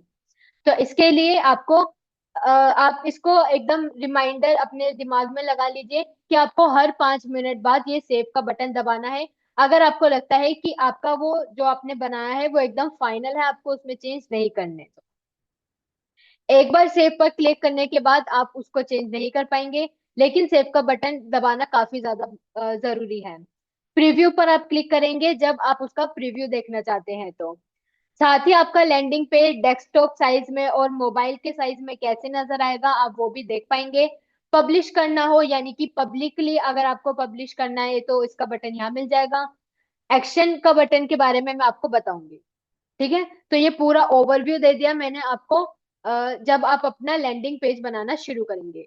तो इसके लिए आपको आप इसको एकदम रिमाइंडर अपने दिमाग में लगा लीजिए कि आपको हर 5 मिनट बाद ये सेव का बटन दबाना है। अगर आपको लगता है कि आपका वो जो आपने बनाया है वो एकदम फाइनल है, आपको उसमें चेंज नहीं करने, एक बार सेव पर क्लिक करने के बाद आप उसको चेंज नहीं कर पाएंगे। लेकिन सेव का बटन दबाना काफी ज्यादा जरूरी है। प्रीव्यू पर आप क्लिक करेंगे जब आप उसका प्रीव्यू देखना चाहते हैं, तो साथ ही आपका लैंडिंग पेज डेस्कटॉप साइज में और मोबाइल के साइज में कैसे नजर आएगा, आप वो भी देख पाएंगे। पब्लिश करना हो, यानी कि पब्लिकली अगर आपको पब्लिश करना है, तो इसका बटन यहाँ मिल जाएगा। एक्शन का बटन के बारे में मैं आपको बताऊंगी। ठीक है, तो ये पूरा ओवरव्यू दे दिया मैंने आपको। जब आप अपना लैंडिंग पेज बनाना शुरू करेंगे,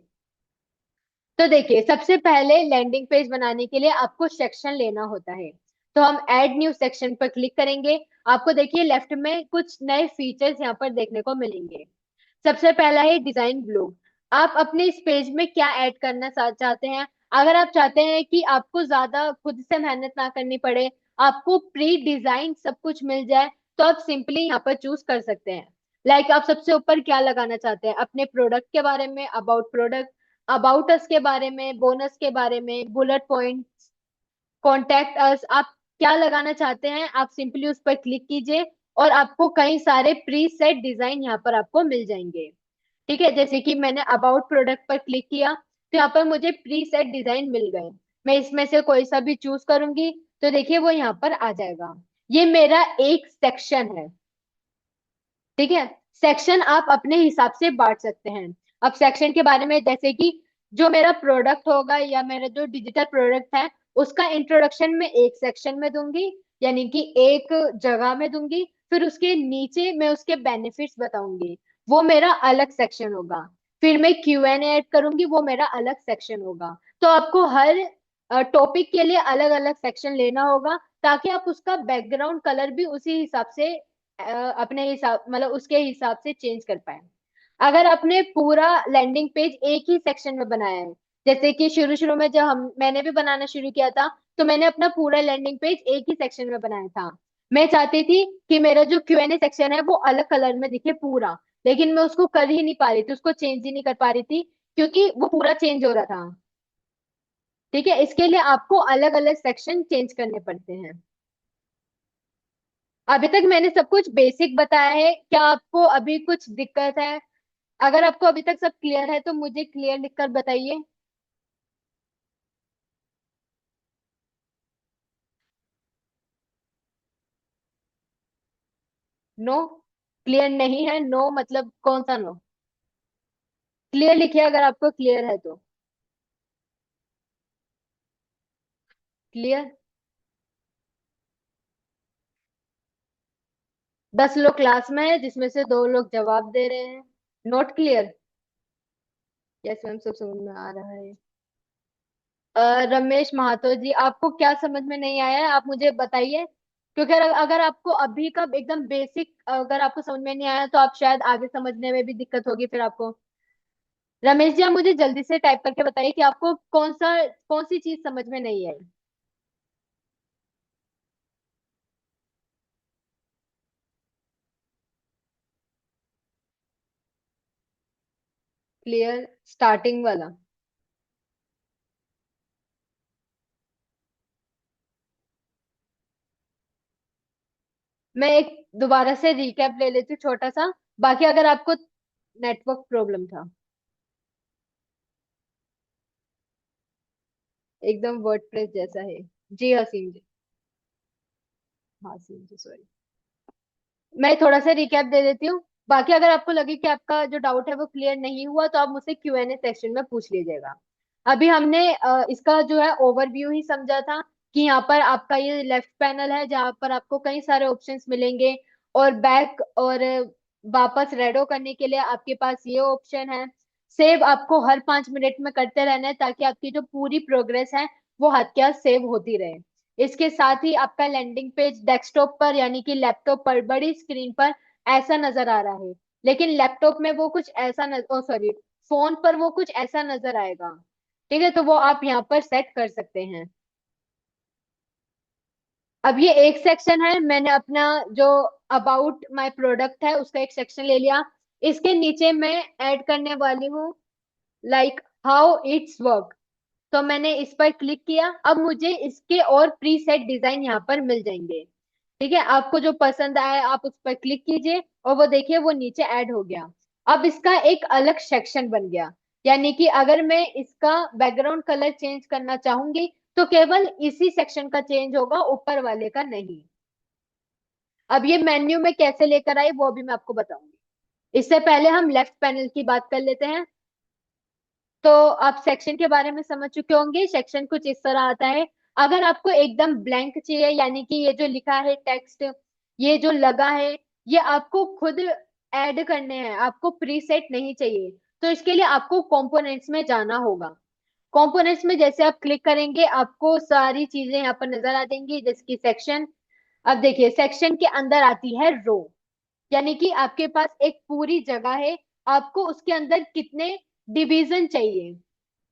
तो देखिए, सबसे पहले लैंडिंग पेज बनाने के लिए आपको सेक्शन लेना होता है। तो हम ऐड न्यू सेक्शन पर क्लिक करेंगे। आपको देखिए लेफ्ट में कुछ नए फीचर्स यहाँ पर देखने को मिलेंगे। सबसे पहला है डिजाइन ब्लू। आप अपने इस पेज में क्या ऐड करना चाहते हैं। अगर आप चाहते हैं कि आपको ज्यादा खुद से मेहनत ना करनी पड़े, आपको प्री डिजाइन सब कुछ मिल जाए, तो आप सिंपली यहाँ पर चूज कर सकते हैं। लाइक आप सबसे ऊपर क्या लगाना चाहते हैं, अपने प्रोडक्ट के बारे में, अबाउट प्रोडक्ट, अबाउट अस के बारे में, बोनस के बारे में, बुलेट पॉइंट्स, कॉन्टेक्ट अस, आप क्या लगाना चाहते हैं, आप सिंपली उस पर क्लिक कीजिए और आपको कई सारे प्री सेट डिजाइन यहाँ पर आपको मिल जाएंगे। ठीक है, जैसे कि मैंने अबाउट प्रोडक्ट पर क्लिक किया, तो यहाँ पर मुझे प्री सेट डिजाइन मिल गए। मैं इसमें से कोई सा भी चूज करूंगी, तो देखिए वो यहाँ पर आ जाएगा। ये मेरा एक सेक्शन है। ठीक है, सेक्शन आप अपने हिसाब से बांट सकते हैं। अब सेक्शन के बारे में, जैसे कि जो मेरा प्रोडक्ट होगा या मेरा जो डिजिटल प्रोडक्ट है, उसका इंट्रोडक्शन में एक सेक्शन में दूंगी, यानी कि एक जगह में दूंगी। फिर उसके नीचे मैं उसके बेनिफिट्स बताऊंगी, वो मेरा अलग सेक्शन होगा। फिर मैं Q&A ऐड करूंगी, वो मेरा अलग सेक्शन होगा। तो आपको हर टॉपिक के लिए अलग अलग सेक्शन लेना होगा, ताकि आप उसका बैकग्राउंड कलर भी उसी हिसाब से अपने हिसाब, मतलब उसके हिसाब से चेंज कर पाए। अगर आपने पूरा लैंडिंग पेज एक ही सेक्शन में बनाया है, जैसे कि शुरू शुरू में जब हम मैंने भी बनाना शुरू किया था, तो मैंने अपना पूरा लैंडिंग पेज एक ही सेक्शन में बनाया था। मैं चाहती थी कि मेरा जो Q&A सेक्शन है वो अलग कलर में दिखे पूरा, लेकिन मैं उसको कर ही नहीं पा रही थी, उसको चेंज ही नहीं कर पा रही थी, क्योंकि वो पूरा चेंज हो रहा था। ठीक है, इसके लिए आपको अलग अलग सेक्शन चेंज करने पड़ते हैं। अभी तक मैंने सब कुछ बेसिक बताया है, क्या आपको अभी कुछ दिक्कत है? अगर आपको अभी तक सब क्लियर है, तो मुझे क्लियर लिखकर बताइए। नो? क्लियर नहीं है? नो मतलब कौन सा नो? क्लियर लिखिए अगर आपको क्लियर है तो। क्लियर? 10 लोग क्लास में है, जिसमें से 2 लोग जवाब दे रहे हैं। Note clear? यस मैम, सब समझ में आ रहा है। रमेश महातो जी, आपको क्या समझ में नहीं आया है, आप मुझे बताइए। क्योंकि अगर आपको अभी का एकदम बेसिक अगर आपको समझ में नहीं आया तो आप शायद आगे समझने में भी दिक्कत होगी फिर आपको। रमेश जी, आप मुझे जल्दी से टाइप करके बताइए कि आपको कौन सी चीज समझ में नहीं आई। क्लियर स्टार्टिंग वाला। मैं एक दोबारा से रिकैप ले लेती हूँ छोटा सा, बाकी अगर आपको नेटवर्क प्रॉब्लम था। एकदम वर्डप्रेस जैसा है। जी हसीम जी। हसीम जी, सॉरी। मैं थोड़ा सा रिकैप दे देती हूँ। बाकी अगर आपको लगे कि आपका जो डाउट है वो क्लियर नहीं हुआ तो आप मुझसे Q&A सेक्शन में पूछ लीजिएगा। अभी हमने इसका जो है ओवरव्यू ही समझा था कि यहाँ पर आपका ये लेफ्ट पैनल है जहाँ पर आपको कई सारे ऑप्शंस मिलेंगे, और बैक और वापस रेडो करने के लिए आपके पास ये ऑप्शन है। सेव आपको हर 5 मिनट में करते रहना है ताकि आपकी जो पूरी प्रोग्रेस है वो हाथ के हाथ सेव होती रहे। इसके साथ ही आपका लैंडिंग पेज डेस्कटॉप पर यानी कि लैपटॉप पर बड़ी स्क्रीन पर ऐसा नजर आ रहा है, लेकिन लैपटॉप में वो कुछ ऐसा ओ सॉरी, फोन पर वो कुछ ऐसा नजर आएगा। ठीक है, तो वो आप यहाँ पर सेट कर सकते हैं। अब ये एक सेक्शन है, मैंने अपना जो अबाउट माय प्रोडक्ट है उसका एक सेक्शन ले लिया। इसके नीचे मैं ऐड करने वाली हूँ लाइक हाउ इट्स वर्क। तो मैंने इस पर क्लिक किया, अब मुझे इसके और प्रीसेट डिजाइन यहाँ पर मिल जाएंगे। ठीक है, आपको जो पसंद आए आप उस पर क्लिक कीजिए और वो देखिए वो नीचे ऐड हो गया। अब इसका एक अलग सेक्शन बन गया, यानी कि अगर मैं इसका बैकग्राउंड कलर चेंज करना चाहूंगी तो केवल इसी सेक्शन का चेंज होगा, ऊपर वाले का नहीं। अब ये मेन्यू में कैसे लेकर आई वो भी मैं आपको बताऊंगी। इससे पहले हम लेफ्ट पैनल की बात कर लेते हैं। तो आप सेक्शन के बारे में समझ चुके होंगे, सेक्शन कुछ इस तरह आता है। अगर आपको एकदम ब्लैंक चाहिए, यानी कि ये जो लिखा है टेक्स्ट, ये जो लगा है, ये आपको खुद ऐड करने हैं, आपको प्रीसेट नहीं चाहिए, तो इसके लिए आपको कंपोनेंट्स में जाना होगा। कंपोनेंट्स में जैसे आप क्लिक करेंगे आपको सारी चीजें यहाँ पर नजर आ जाएंगी, जैसे कि सेक्शन। अब देखिए सेक्शन के अंदर आती है रो, यानी कि आपके पास एक पूरी जगह है, आपको उसके अंदर कितने डिवीजन चाहिए।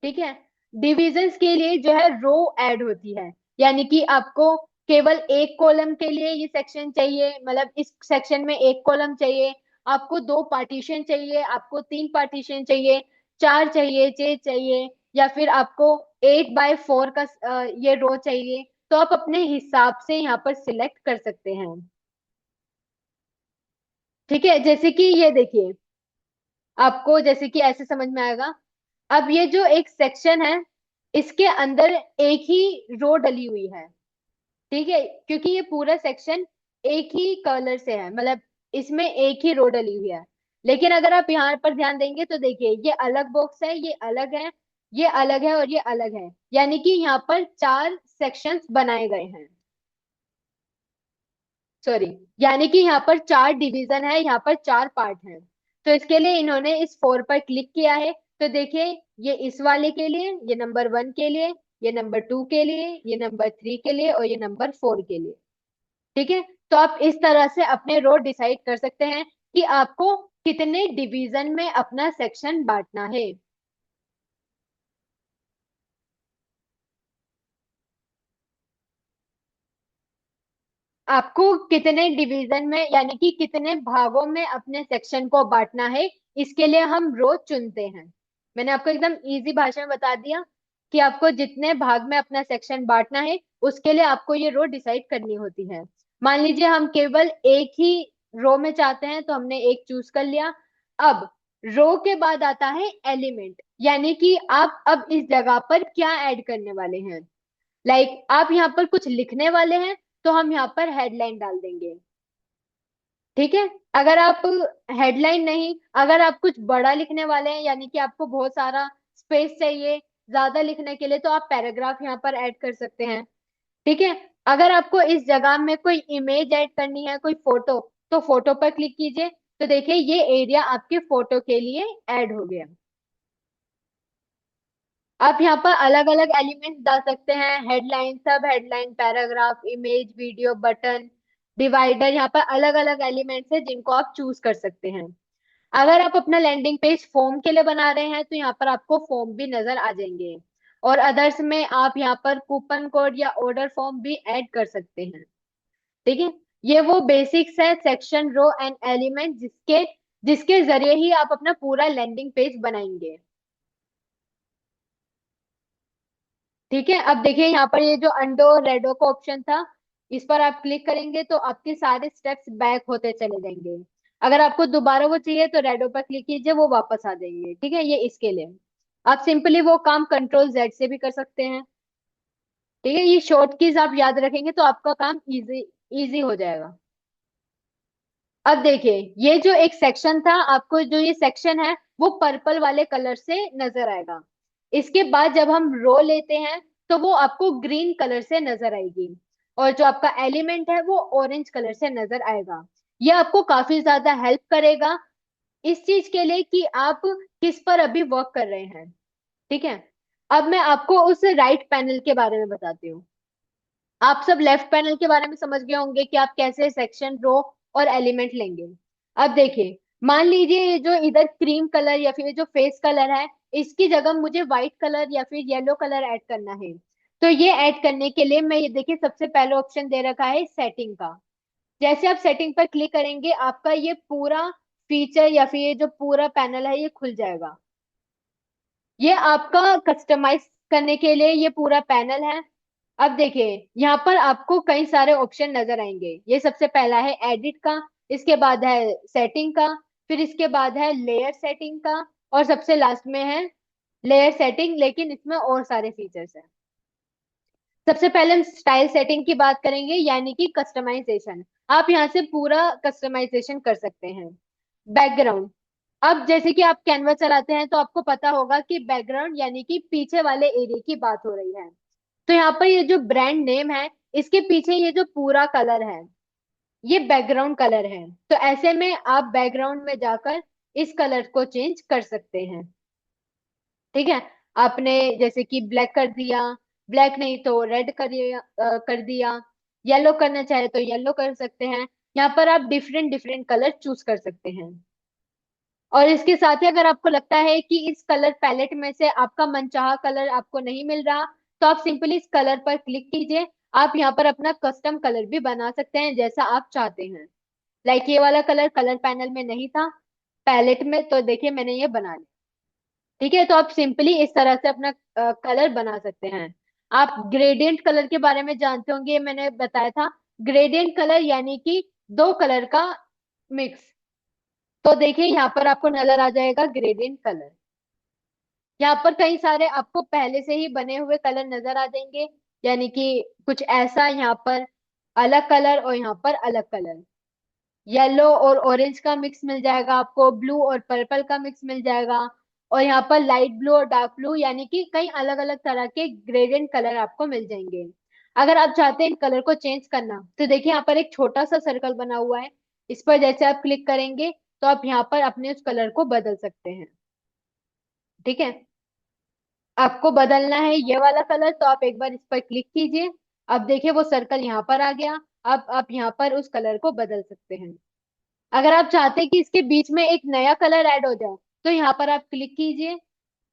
ठीक है, डिविजन्स के लिए जो है रो ऐड होती है, यानी कि आपको केवल एक कॉलम के लिए ये सेक्शन चाहिए, मतलब इस सेक्शन में एक कॉलम चाहिए, आपको दो पार्टीशन चाहिए, आपको तीन पार्टीशन चाहिए, चार चाहिए, छह चाहिए, या फिर आपको 8x4 का ये रो चाहिए, तो आप अपने हिसाब से यहाँ पर सिलेक्ट कर सकते हैं। ठीक है, जैसे कि ये देखिए, आपको जैसे कि ऐसे समझ में आएगा। अब ये जो एक सेक्शन है इसके अंदर एक ही रो डली हुई है। ठीक है, क्योंकि ये पूरा सेक्शन एक ही कलर से है, मतलब इसमें एक ही रो डली हुई है। लेकिन अगर आप यहाँ पर ध्यान देंगे तो देखिए ये अलग बॉक्स है, ये अलग है, ये अलग है और ये अलग है, यानी कि यहाँ पर चार सेक्शंस बनाए गए हैं। सॉरी, यानी कि यहाँ पर चार डिवीजन है, यहाँ पर चार पार्ट हैं। तो इसके लिए इन्होंने इस 4 पर क्लिक किया है। तो देखिए, ये इस वाले के लिए, ये नंबर 1 के लिए, ये नंबर 2 के लिए, ये नंबर 3 के लिए और ये नंबर 4 के लिए। ठीक है, तो आप इस तरह से अपने रो डिसाइड कर सकते हैं कि आपको कितने डिवीजन में अपना सेक्शन बांटना है। आपको कितने डिवीजन में यानी कि कितने भागों में अपने सेक्शन को बांटना है, इसके लिए हम रो चुनते हैं। मैंने आपको एकदम इजी भाषा में बता दिया कि आपको जितने भाग में अपना सेक्शन बांटना है उसके लिए आपको ये रो डिसाइड करनी होती है। मान लीजिए हम केवल एक ही रो में चाहते हैं तो हमने एक चूज कर लिया। अब रो के बाद आता है एलिमेंट, यानी कि आप अब इस जगह पर क्या ऐड करने वाले हैं। आप यहाँ पर कुछ लिखने वाले हैं तो हम यहाँ पर हेडलाइन डाल देंगे। ठीक है, अगर आप हेडलाइन नहीं, अगर आप कुछ बड़ा लिखने वाले हैं यानी कि आपको बहुत सारा स्पेस चाहिए ज्यादा लिखने के लिए, तो आप पैराग्राफ यहाँ पर ऐड कर सकते हैं। ठीक है, अगर आपको इस जगह में कोई इमेज ऐड करनी है, कोई फोटो, तो फोटो पर क्लिक कीजिए। तो देखिए ये एरिया आपके फोटो के लिए ऐड हो गया। आप यहाँ पर अलग अलग एलिमेंट्स डाल सकते हैं, हेडलाइन, सब headline, paragraph, image, video, button, divider. यहाँ पर अलग अलग एलिमेंट्स है जिनको आप चूज कर सकते हैं। अगर आप अपना लैंडिंग पेज फॉर्म के लिए बना रहे हैं तो यहाँ पर आपको फॉर्म भी नजर आ जाएंगे। और अदर्स में आप यहाँ पर कूपन कोड या ऑर्डर फॉर्म भी ऐड कर सकते हैं। ठीक है। ये वो बेसिक्स है सेक्शन, रो एंड एलिमेंट जिसके जिसके जरिए ही आप अपना पूरा लैंडिंग पेज बनाएंगे। ठीक है। अब देखिए यहाँ पर ये जो अंडो रेडो का ऑप्शन था, इस पर आप क्लिक करेंगे तो आपके सारे स्टेप्स बैक होते चले जाएंगे। अगर आपको दोबारा वो चाहिए तो रेडो पर क्लिक कीजिए, वो वापस आ जाएंगे। ठीक है, ये इसके लिए आप सिंपली वो काम कंट्रोल जेड से भी कर सकते हैं। ठीक है, ये शॉर्ट कीज आप याद रखेंगे तो आपका काम इजी इजी हो जाएगा। अब देखिए ये जो एक सेक्शन था, आपको जो ये सेक्शन है वो पर्पल वाले कलर से नजर आएगा। इसके बाद जब हम रो लेते हैं तो वो आपको ग्रीन कलर से नजर आएगी। और जो आपका एलिमेंट है वो ऑरेंज कलर से नजर आएगा। ये आपको काफी ज्यादा हेल्प करेगा इस चीज के लिए कि आप किस पर अभी वर्क कर रहे हैं। ठीक है। अब मैं आपको उस राइट पैनल के बारे में बताती हूँ। आप सब लेफ्ट पैनल के बारे में समझ गए होंगे कि आप कैसे सेक्शन, रो और एलिमेंट लेंगे। अब देखिए, मान लीजिए ये जो इधर क्रीम कलर या फिर ये जो फेस कलर है, इसकी जगह मुझे व्हाइट कलर या फिर येलो कलर ऐड करना है। तो ये ऐड करने के लिए मैं, ये देखिए सबसे पहले ऑप्शन दे रखा है सेटिंग का। जैसे आप सेटिंग पर क्लिक करेंगे आपका ये पूरा फीचर या फिर ये जो पूरा पैनल है ये खुल जाएगा। ये आपका कस्टमाइज करने के लिए ये पूरा पैनल है। अब देखिए यहाँ पर आपको कई सारे ऑप्शन नजर आएंगे। ये सबसे पहला है एडिट का, इसके बाद है सेटिंग का, फिर इसके बाद है लेयर सेटिंग का, और सबसे लास्ट में है लेयर सेटिंग, लेकिन इसमें और सारे फीचर्स हैं। सबसे पहले हम स्टाइल सेटिंग की बात करेंगे, यानी कि कस्टमाइजेशन। आप यहाँ से पूरा कस्टमाइजेशन कर सकते हैं। बैकग्राउंड, अब जैसे कि आप कैनवा चलाते हैं तो आपको पता होगा कि बैकग्राउंड यानी कि पीछे वाले एरिया की बात हो रही है। तो यहाँ पर ये जो ब्रांड नेम है, इसके पीछे ये जो पूरा कलर है ये बैकग्राउंड कलर है। तो ऐसे में आप बैकग्राउंड में जाकर इस कलर को चेंज कर सकते हैं। ठीक है। आपने जैसे कि ब्लैक कर दिया, ब्लैक नहीं तो रेड कर दिया, येलो करना चाहे तो येलो कर सकते हैं। यहाँ पर आप डिफरेंट डिफरेंट कलर चूज कर सकते हैं। और इसके साथ ही अगर आपको लगता है कि इस कलर पैलेट में से आपका मनचाहा कलर आपको नहीं मिल रहा, तो आप सिंपली इस कलर पर क्लिक कीजिए। आप यहाँ पर अपना कस्टम कलर भी बना सकते हैं जैसा आप चाहते हैं। लाइक ये वाला कलर कलर पैनल में नहीं था, पैलेट में, तो देखिए मैंने ये बना लिया। ठीक है, तो आप सिंपली इस तरह से अपना कलर बना सकते हैं। आप ग्रेडियंट कलर के बारे में जानते होंगे, मैंने बताया था। ग्रेडियंट कलर यानी कि दो कलर का मिक्स। तो देखिए यहाँ पर आपको नजर आ जाएगा ग्रेडियंट कलर। यहाँ पर कई सारे आपको पहले से ही बने हुए कलर नजर आ जाएंगे, यानी कि कुछ ऐसा यहाँ पर अलग कलर और यहाँ पर अलग कलर। येलो और ऑरेंज का मिक्स मिल जाएगा आपको, ब्लू और पर्पल का मिक्स मिल जाएगा, और यहाँ पर लाइट ब्लू और डार्क ब्लू, यानी कि कई अलग अलग तरह के ग्रेडियंट कलर आपको मिल जाएंगे। अगर आप चाहते हैं इन कलर को चेंज करना तो देखिए यहाँ पर एक छोटा सा सर्कल बना हुआ है। इस पर जैसे आप क्लिक करेंगे तो आप यहाँ पर अपने उस कलर को बदल सकते हैं। ठीक है। आपको बदलना है ये वाला कलर तो आप एक बार इस पर क्लिक कीजिए। अब देखिए वो सर्कल यहाँ पर आ गया। अब आप यहाँ पर उस कलर को बदल सकते हैं। अगर आप चाहते हैं कि इसके बीच में एक नया कलर ऐड हो जाए तो यहाँ पर आप क्लिक कीजिए।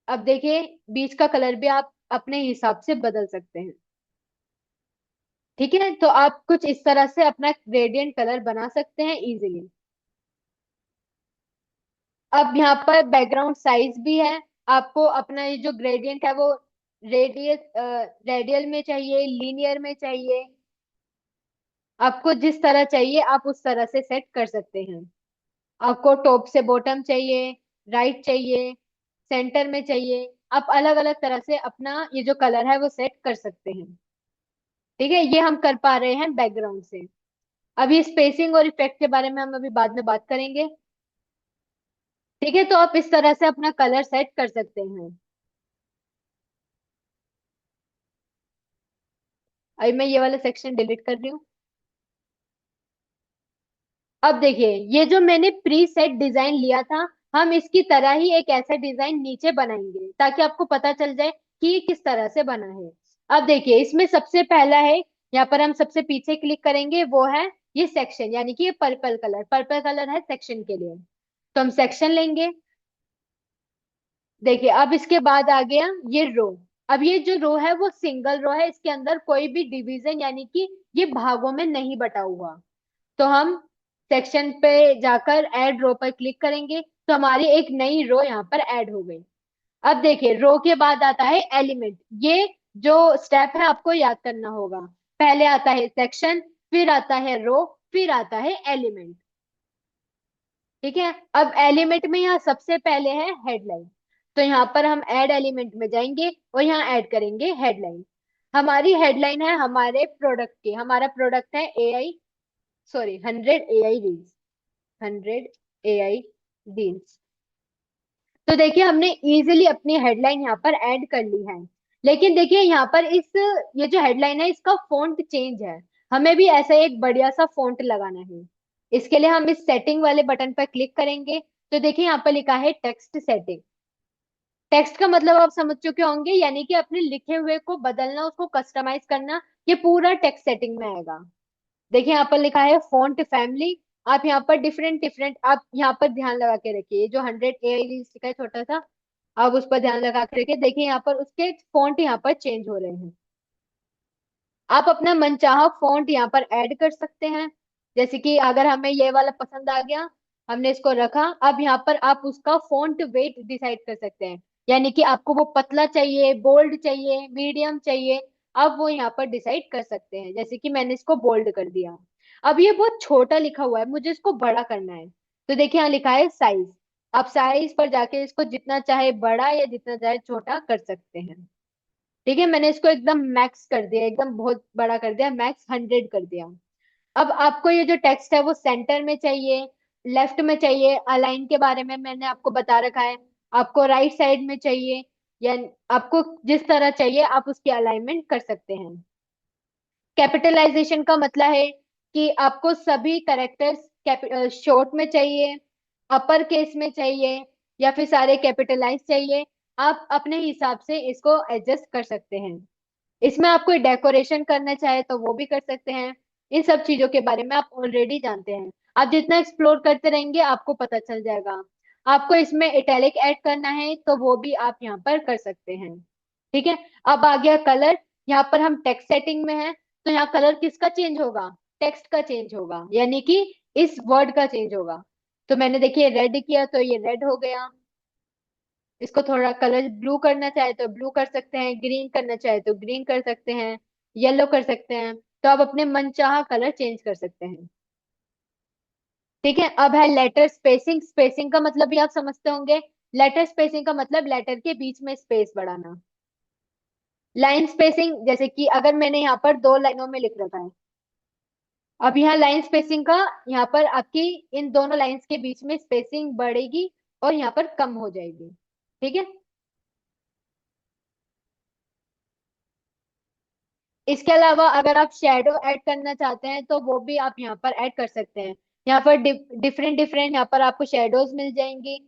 अब देखिए बीच का कलर भी आप अपने हिसाब से बदल सकते हैं। ठीक है, तो आप कुछ इस तरह से अपना ग्रेडियंट कलर बना सकते हैं इजीली। अब यहाँ पर बैकग्राउंड साइज भी है। आपको अपना ये जो ग्रेडियंट है वो रेडियल में चाहिए, लीनियर में चाहिए, आपको जिस तरह चाहिए आप उस तरह से सेट कर सकते हैं। आपको टॉप से बॉटम चाहिए, राइट चाहिए, सेंटर में चाहिए, आप अलग अलग तरह से अपना ये जो कलर है वो सेट कर सकते हैं। ठीक है, ये हम कर पा रहे हैं बैकग्राउंड से। अभी स्पेसिंग और इफेक्ट के बारे में हम अभी बाद में बात करेंगे। ठीक है, तो आप इस तरह से अपना कलर सेट कर सकते हैं। अभी मैं ये वाला सेक्शन डिलीट कर रही हूँ। अब देखिए ये जो मैंने प्री सेट डिजाइन लिया था, हम इसकी तरह ही एक ऐसा डिजाइन नीचे बनाएंगे ताकि आपको पता चल जाए कि ये किस तरह से बना है। अब देखिए इसमें सबसे पहला है, यहाँ पर हम सबसे पीछे क्लिक करेंगे, वो है ये सेक्शन, यानी कि ये पर्पल कलर, पर्पल कलर है सेक्शन के लिए, तो हम सेक्शन लेंगे। देखिए अब इसके बाद आ गया ये रो। अब ये जो रो है वो सिंगल रो है, इसके अंदर कोई भी डिवीजन यानी कि ये भागों में नहीं बटा हुआ। तो हम सेक्शन पे जाकर ऐड रो पर क्लिक करेंगे तो हमारी एक नई रो यहाँ पर ऐड हो गई। अब देखिए रो के बाद आता है एलिमेंट। ये जो स्टेप है आपको याद करना होगा, पहले आता है सेक्शन, फिर आता है रो, फिर आता है एलिमेंट। ठीक है, अब एलिमेंट में यहाँ सबसे पहले है हेडलाइन, तो यहाँ पर हम ऐड एलिमेंट में जाएंगे और यहाँ ऐड करेंगे हेडलाइन। हमारी हेडलाइन है हमारे प्रोडक्ट की, हमारा प्रोडक्ट है AI, sorry 100 AI reels, 100 AI reels. तो देखिए हमने इजीली अपनी हेडलाइन यहाँ पर ऐड कर ली है। लेकिन देखिए यहाँ पर इस ये जो हेडलाइन है इसका फॉन्ट चेंज है, हमें भी ऐसा एक बढ़िया सा फॉन्ट लगाना है। इसके लिए हम इस सेटिंग वाले बटन पर क्लिक करेंगे, तो देखिए यहाँ पर लिखा है टेक्स्ट सेटिंग। टेक्स्ट का मतलब आप समझ चुके होंगे, यानी कि अपने लिखे हुए को बदलना, उसको कस्टमाइज करना, ये पूरा टेक्स्ट सेटिंग में आएगा। देखिए यहाँ पर लिखा है फॉन्ट फैमिली। आप यहाँ पर डिफरेंट डिफरेंट, आप यहाँ पर ध्यान लगा के रखिए, जो 100 AI लिखा है छोटा सा, आप उस पर ध्यान लगा के रखिए। देखिए यहाँ पर उसके फॉन्ट यहाँ पर चेंज हो रहे हैं। आप अपना मनचाहा फॉन्ट यहाँ पर ऐड कर सकते हैं। जैसे कि अगर हमें ये वाला पसंद आ गया, हमने इसको रखा, अब यहाँ पर आप उसका फॉन्ट वेट डिसाइड कर सकते हैं, यानी कि आपको वो पतला चाहिए, बोल्ड चाहिए, मीडियम चाहिए, आप वो यहाँ पर डिसाइड कर सकते हैं। जैसे कि मैंने इसको बोल्ड कर दिया। अब ये बहुत छोटा लिखा हुआ है, मुझे इसको बड़ा करना है, तो देखिए यहाँ लिखा है साइज। आप साइज पर जाके इसको जितना चाहे बड़ा या जितना चाहे छोटा कर सकते हैं। ठीक है, मैंने इसको एकदम मैक्स कर दिया, एकदम बहुत बड़ा कर दिया, मैक्स 100 कर दिया। अब आपको ये जो टेक्स्ट है वो सेंटर में चाहिए, लेफ्ट में चाहिए, अलाइन के बारे में मैंने आपको बता रखा है, आपको राइट साइड में चाहिए, या आपको जिस तरह चाहिए आप उसकी अलाइनमेंट कर सकते हैं। कैपिटलाइजेशन का मतलब है कि आपको सभी करेक्टर्स शॉर्ट में चाहिए, अपर केस में चाहिए, या फिर सारे कैपिटलाइज चाहिए, आप अपने हिसाब से इसको एडजस्ट कर सकते हैं। इसमें आप कोई डेकोरेशन करना चाहे तो वो भी कर सकते हैं। इन सब चीजों के बारे में आप ऑलरेडी जानते हैं, आप जितना एक्सप्लोर करते रहेंगे आपको पता चल जाएगा। आपको इसमें इटैलिक ऐड करना है तो वो भी आप यहाँ पर कर सकते हैं। ठीक है, अब आ गया कलर। यहाँ पर हम टेक्स्ट सेटिंग में हैं, तो यहाँ कलर किसका चेंज होगा, टेक्स्ट का चेंज होगा, यानी कि इस वर्ड का चेंज होगा। तो मैंने देखिए रेड किया तो ये रेड हो गया। इसको थोड़ा कलर ब्लू करना चाहे तो ब्लू कर सकते हैं, ग्रीन करना चाहे तो ग्रीन कर सकते हैं, येलो कर सकते हैं, तो आप अपने मनचाहा कलर चेंज कर सकते हैं। ठीक है, अब है लेटर स्पेसिंग। स्पेसिंग का मतलब भी आप समझते होंगे। लेटर स्पेसिंग का मतलब लेटर के बीच में स्पेस बढ़ाना। लाइन स्पेसिंग, जैसे कि अगर मैंने यहाँ पर 2 लाइनों में लिख रखा है, अब यहाँ लाइन स्पेसिंग का, यहाँ पर आपकी इन दोनों लाइंस के बीच में स्पेसिंग बढ़ेगी और यहाँ पर कम हो जाएगी। ठीक है, इसके अलावा अगर आप शेडो ऐड करना चाहते हैं तो वो भी आप यहाँ पर ऐड कर सकते हैं। यहाँ पर डिफरेंट डिफरेंट यहाँ पर आपको शेडोज मिल जाएंगी।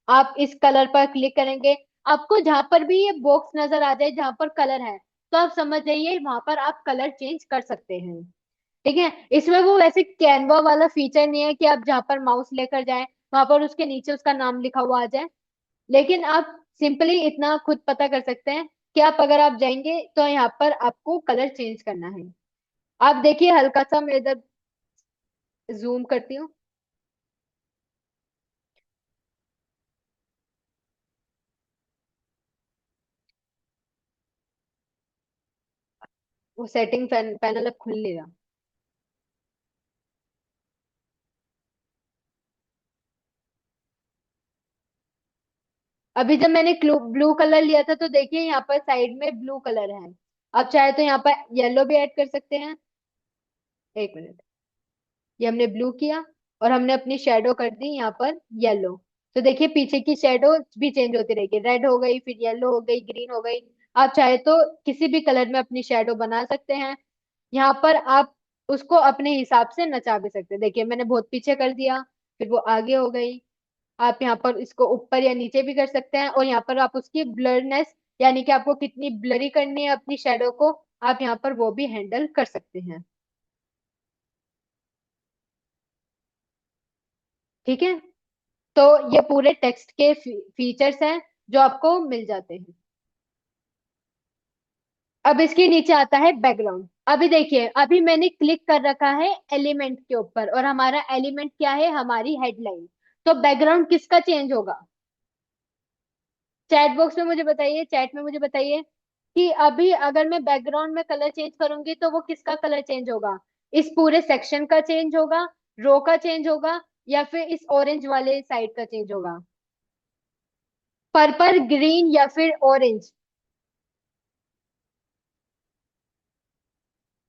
आप इस कलर पर क्लिक करेंगे, आपको जहां पर भी ये बॉक्स नजर आ जाए जहां पर कलर है, तो आप समझ जाइए वहां पर आप कलर चेंज कर सकते हैं। ठीक है, इसमें वो वैसे कैनवा वाला फीचर नहीं है कि आप जहां पर माउस लेकर जाएं वहां पर उसके नीचे उसका नाम लिखा हुआ आ जाए, लेकिन आप सिंपली इतना खुद पता कर सकते हैं कि आप अगर आप जाएंगे तो यहाँ पर आपको कलर चेंज करना है। आप देखिए हल्का सा, मैं इधर जूम करती हूँ। वो सेटिंग पैनल अब खुल लेगा। अभी जब मैंने ब्लू कलर लिया था तो देखिए यहाँ पर साइड में ब्लू कलर है। आप चाहे तो यहाँ पर येलो भी ऐड कर सकते हैं। एक मिनट, ये हमने ब्लू किया और हमने अपनी शेडो कर दी यहाँ पर येलो। तो देखिए पीछे की शेडो भी चेंज होती रहेगी, रेड हो गई, फिर येलो हो गई, ग्रीन हो गई। आप चाहे तो किसी भी कलर में अपनी शेडो बना सकते हैं। यहाँ पर आप उसको अपने हिसाब से नचा भी सकते हैं। देखिए मैंने बहुत पीछे कर दिया, फिर वो आगे हो गई। आप यहाँ पर इसको ऊपर या नीचे भी कर सकते हैं, और यहाँ पर आप उसकी ब्लरनेस यानी कि आपको कितनी ब्लरी करनी है अपनी शेडो को, आप यहाँ पर वो भी हैंडल कर सकते हैं। ठीक है, तो ये पूरे टेक्स्ट के फीचर्स हैं जो आपको मिल जाते हैं। अब इसके नीचे आता है बैकग्राउंड। अभी देखिए, अभी मैंने क्लिक कर रखा है एलिमेंट के ऊपर, और हमारा एलिमेंट क्या है, हमारी हेडलाइन। तो बैकग्राउंड किसका चेंज होगा? चैट बॉक्स में मुझे बताइए, चैट में मुझे बताइए कि अभी अगर मैं बैकग्राउंड में कलर चेंज करूंगी तो वो किसका कलर चेंज होगा? इस पूरे सेक्शन का चेंज होगा, रो का चेंज होगा, या फिर इस ऑरेंज वाले साइड का चेंज होगा? पर्पल, ग्रीन, या फिर ऑरेंज?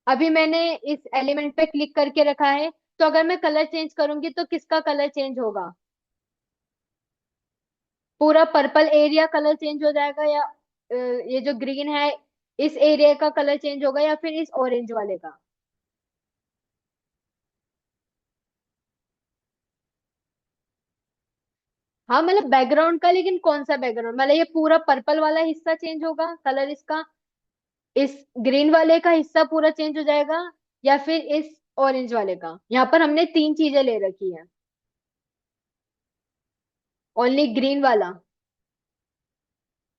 अभी मैंने इस एलिमेंट पे क्लिक करके रखा है, तो अगर मैं कलर चेंज करूंगी तो किसका कलर चेंज होगा? पूरा पर्पल एरिया कलर चेंज हो जाएगा, या ये जो ग्रीन है इस एरिया का कलर चेंज होगा, या फिर इस ऑरेंज वाले का? हाँ मतलब बैकग्राउंड का, लेकिन कौन सा बैकग्राउंड, मतलब ये पूरा पर्पल वाला हिस्सा चेंज होगा कलर इसका, इस ग्रीन वाले का हिस्सा पूरा चेंज हो जाएगा, या फिर इस ऑरेंज वाले का? यहाँ पर हमने तीन चीजें ले रखी है। ओनली ग्रीन वाला?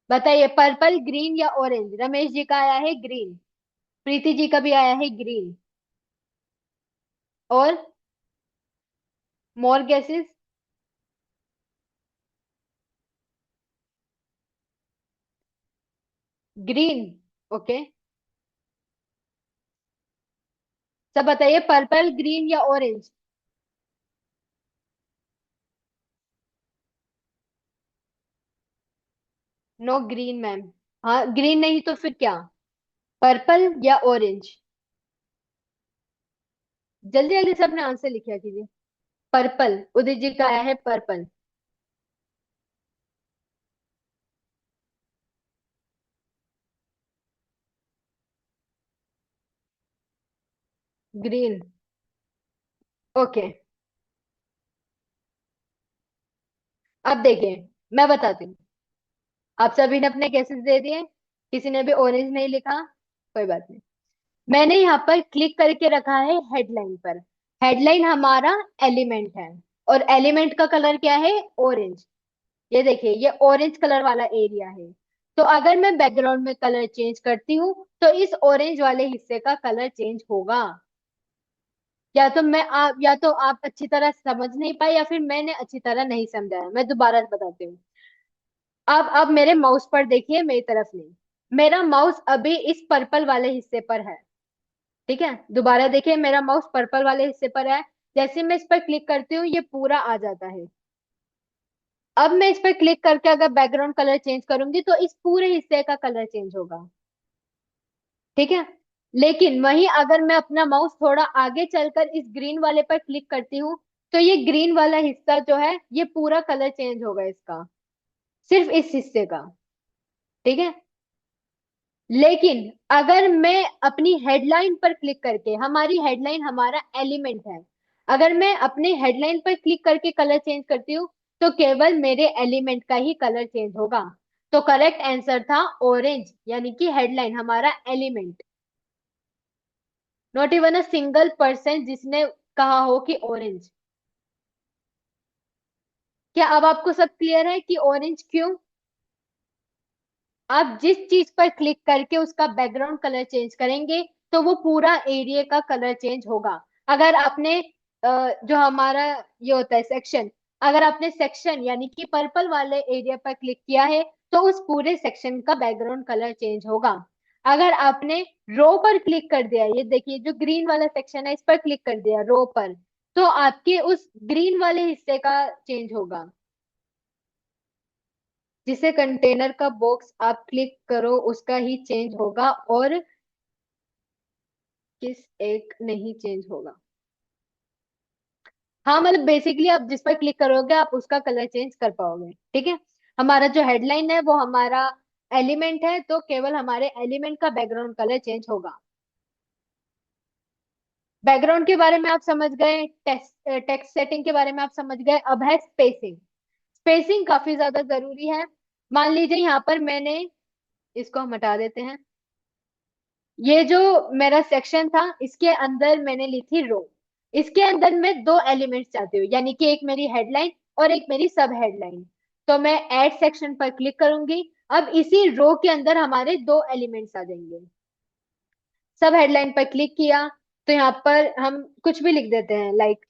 बताइए, पर्पल, ग्रीन, या ऑरेंज? रमेश जी का आया है ग्रीन, प्रीति जी का भी आया है ग्रीन, और मोर गैसेस? ग्रीन। ओके, सब बताइए, पर्पल, ग्रीन, या ऑरेंज? No green ma'am. हाँ, ग्रीन नहीं तो फिर क्या? पर्पल या ऑरेंज? जल्दी जल्दी से अपने आंसर लिखा कीजिए। पर्पल, उदित जी का आया है पर्पल। ग्रीन। ओके, अब देखिए, मैं बताती हूँ। आप सभी ने अपने केसेस दे दिए, किसी ने भी ऑरेंज नहीं लिखा, कोई बात नहीं। मैंने यहाँ पर क्लिक करके रखा है हेडलाइन पर। हेडलाइन हमारा एलिमेंट है, और एलिमेंट का कलर क्या है? ऑरेंज। ये देखिए, ये ऑरेंज कलर वाला एरिया है। तो अगर मैं बैकग्राउंड में कलर चेंज करती हूँ तो इस ऑरेंज वाले हिस्से का कलर चेंज होगा। या तो आप अच्छी तरह समझ नहीं पाए, या फिर मैंने अच्छी तरह नहीं समझाया। मैं दोबारा बताती हूँ। अब मेरे माउस पर देखिए, मेरी तरफ नहीं। मेरा माउस अभी इस पर्पल वाले हिस्से पर है। ठीक है, दोबारा देखिए, मेरा माउस पर्पल वाले हिस्से पर है। जैसे मैं इस पर क्लिक करती हूँ ये पूरा आ जाता है। अब मैं इस पर क्लिक करके अगर बैकग्राउंड कलर चेंज करूंगी तो इस पूरे हिस्से का कलर चेंज होगा। ठीक है, लेकिन वहीं अगर मैं अपना माउस थोड़ा आगे चलकर इस ग्रीन वाले पर क्लिक करती हूँ तो ये ग्रीन वाला हिस्सा जो है ये पूरा कलर चेंज होगा इसका, सिर्फ इस हिस्से का। ठीक है, लेकिन अगर मैं अपनी हेडलाइन पर क्लिक करके, हमारी हेडलाइन हमारा एलिमेंट है, अगर मैं अपने हेडलाइन पर क्लिक करके कलर चेंज करती हूँ तो केवल मेरे एलिमेंट का ही कलर चेंज होगा। तो करेक्ट आंसर था ऑरेंज, यानी कि हेडलाइन हमारा element. Not even a single person जिसने कहा हो कि ऑरेंज। क्या अब आपको सब क्लियर है कि ऑरेंज क्यों? आप जिस चीज पर क्लिक करके उसका बैकग्राउंड कलर चेंज करेंगे तो वो पूरा एरिया का कलर चेंज होगा। अगर आपने जो हमारा ये होता है सेक्शन, अगर आपने सेक्शन यानी कि पर्पल वाले एरिया पर क्लिक किया है तो उस पूरे सेक्शन का बैकग्राउंड कलर चेंज होगा। अगर आपने रो पर क्लिक कर दिया, ये देखिए जो ग्रीन वाला सेक्शन है इस पर क्लिक कर दिया रो पर, तो आपके उस ग्रीन वाले हिस्से का चेंज होगा। जिसे कंटेनर का बॉक्स आप क्लिक करो उसका ही चेंज होगा, और किस एक नहीं चेंज होगा? हाँ मतलब बेसिकली आप जिस पर क्लिक करोगे आप उसका कलर चेंज कर पाओगे। ठीक है, हमारा जो हेडलाइन है वो हमारा एलिमेंट है, तो केवल हमारे एलिमेंट का बैकग्राउंड कलर चेंज होगा। बैकग्राउंड के बारे में आप समझ गए, टेक्स्ट टेक्स्ट सेटिंग के बारे में आप समझ गए। अब है स्पेसिंग। स्पेसिंग काफी ज्यादा जरूरी है। मान लीजिए यहाँ पर मैंने इसको हम हटा देते हैं। ये जो मेरा सेक्शन था, इसके अंदर मैंने ली थी रो। इसके अंदर मैं दो एलिमेंट्स चाहती हूँ, यानी कि एक मेरी हेडलाइन और एक मेरी सब हेडलाइन। तो मैं ऐड सेक्शन पर क्लिक करूंगी। अब इसी रो के अंदर हमारे दो एलिमेंट्स आ जाएंगे। सब हेडलाइन पर क्लिक किया तो यहाँ पर हम कुछ भी लिख देते हैं, like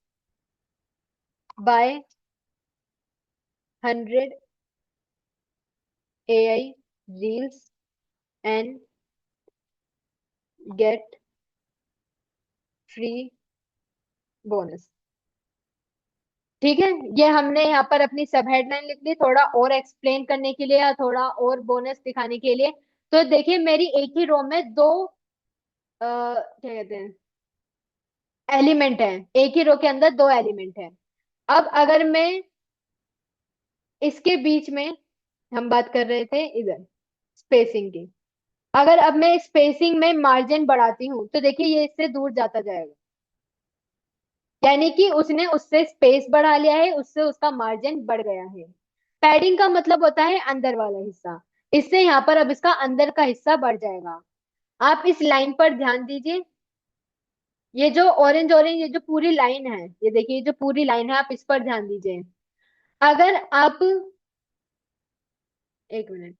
buy 100 AI reels and get free bonus. ठीक है, ये हमने यहाँ पर अपनी सब हेडलाइन लिख ली, थोड़ा और एक्सप्लेन करने के लिए या थोड़ा और बोनस दिखाने के लिए। तो देखिए मेरी एक ही रो में दो क्या कहते हैं, एलिमेंट है। एक ही रो के अंदर दो एलिमेंट है। अब अगर मैं इसके बीच में, हम बात कर रहे थे इधर स्पेसिंग की, अगर अब मैं स्पेसिंग में मार्जिन बढ़ाती हूँ तो देखिए ये इससे दूर जाता जाएगा, यानी कि उसने उससे स्पेस बढ़ा लिया है, उससे उसका मार्जिन बढ़ गया है। पैडिंग का मतलब होता है अंदर वाला हिस्सा। इससे यहाँ पर अब इसका अंदर का हिस्सा बढ़ जाएगा। आप इस लाइन पर ध्यान दीजिए। ये जो ऑरेंज ऑरेंज ये जो पूरी लाइन है, ये देखिए ये जो पूरी लाइन है, आप इस पर ध्यान दीजिए। अगर आप, एक मिनट,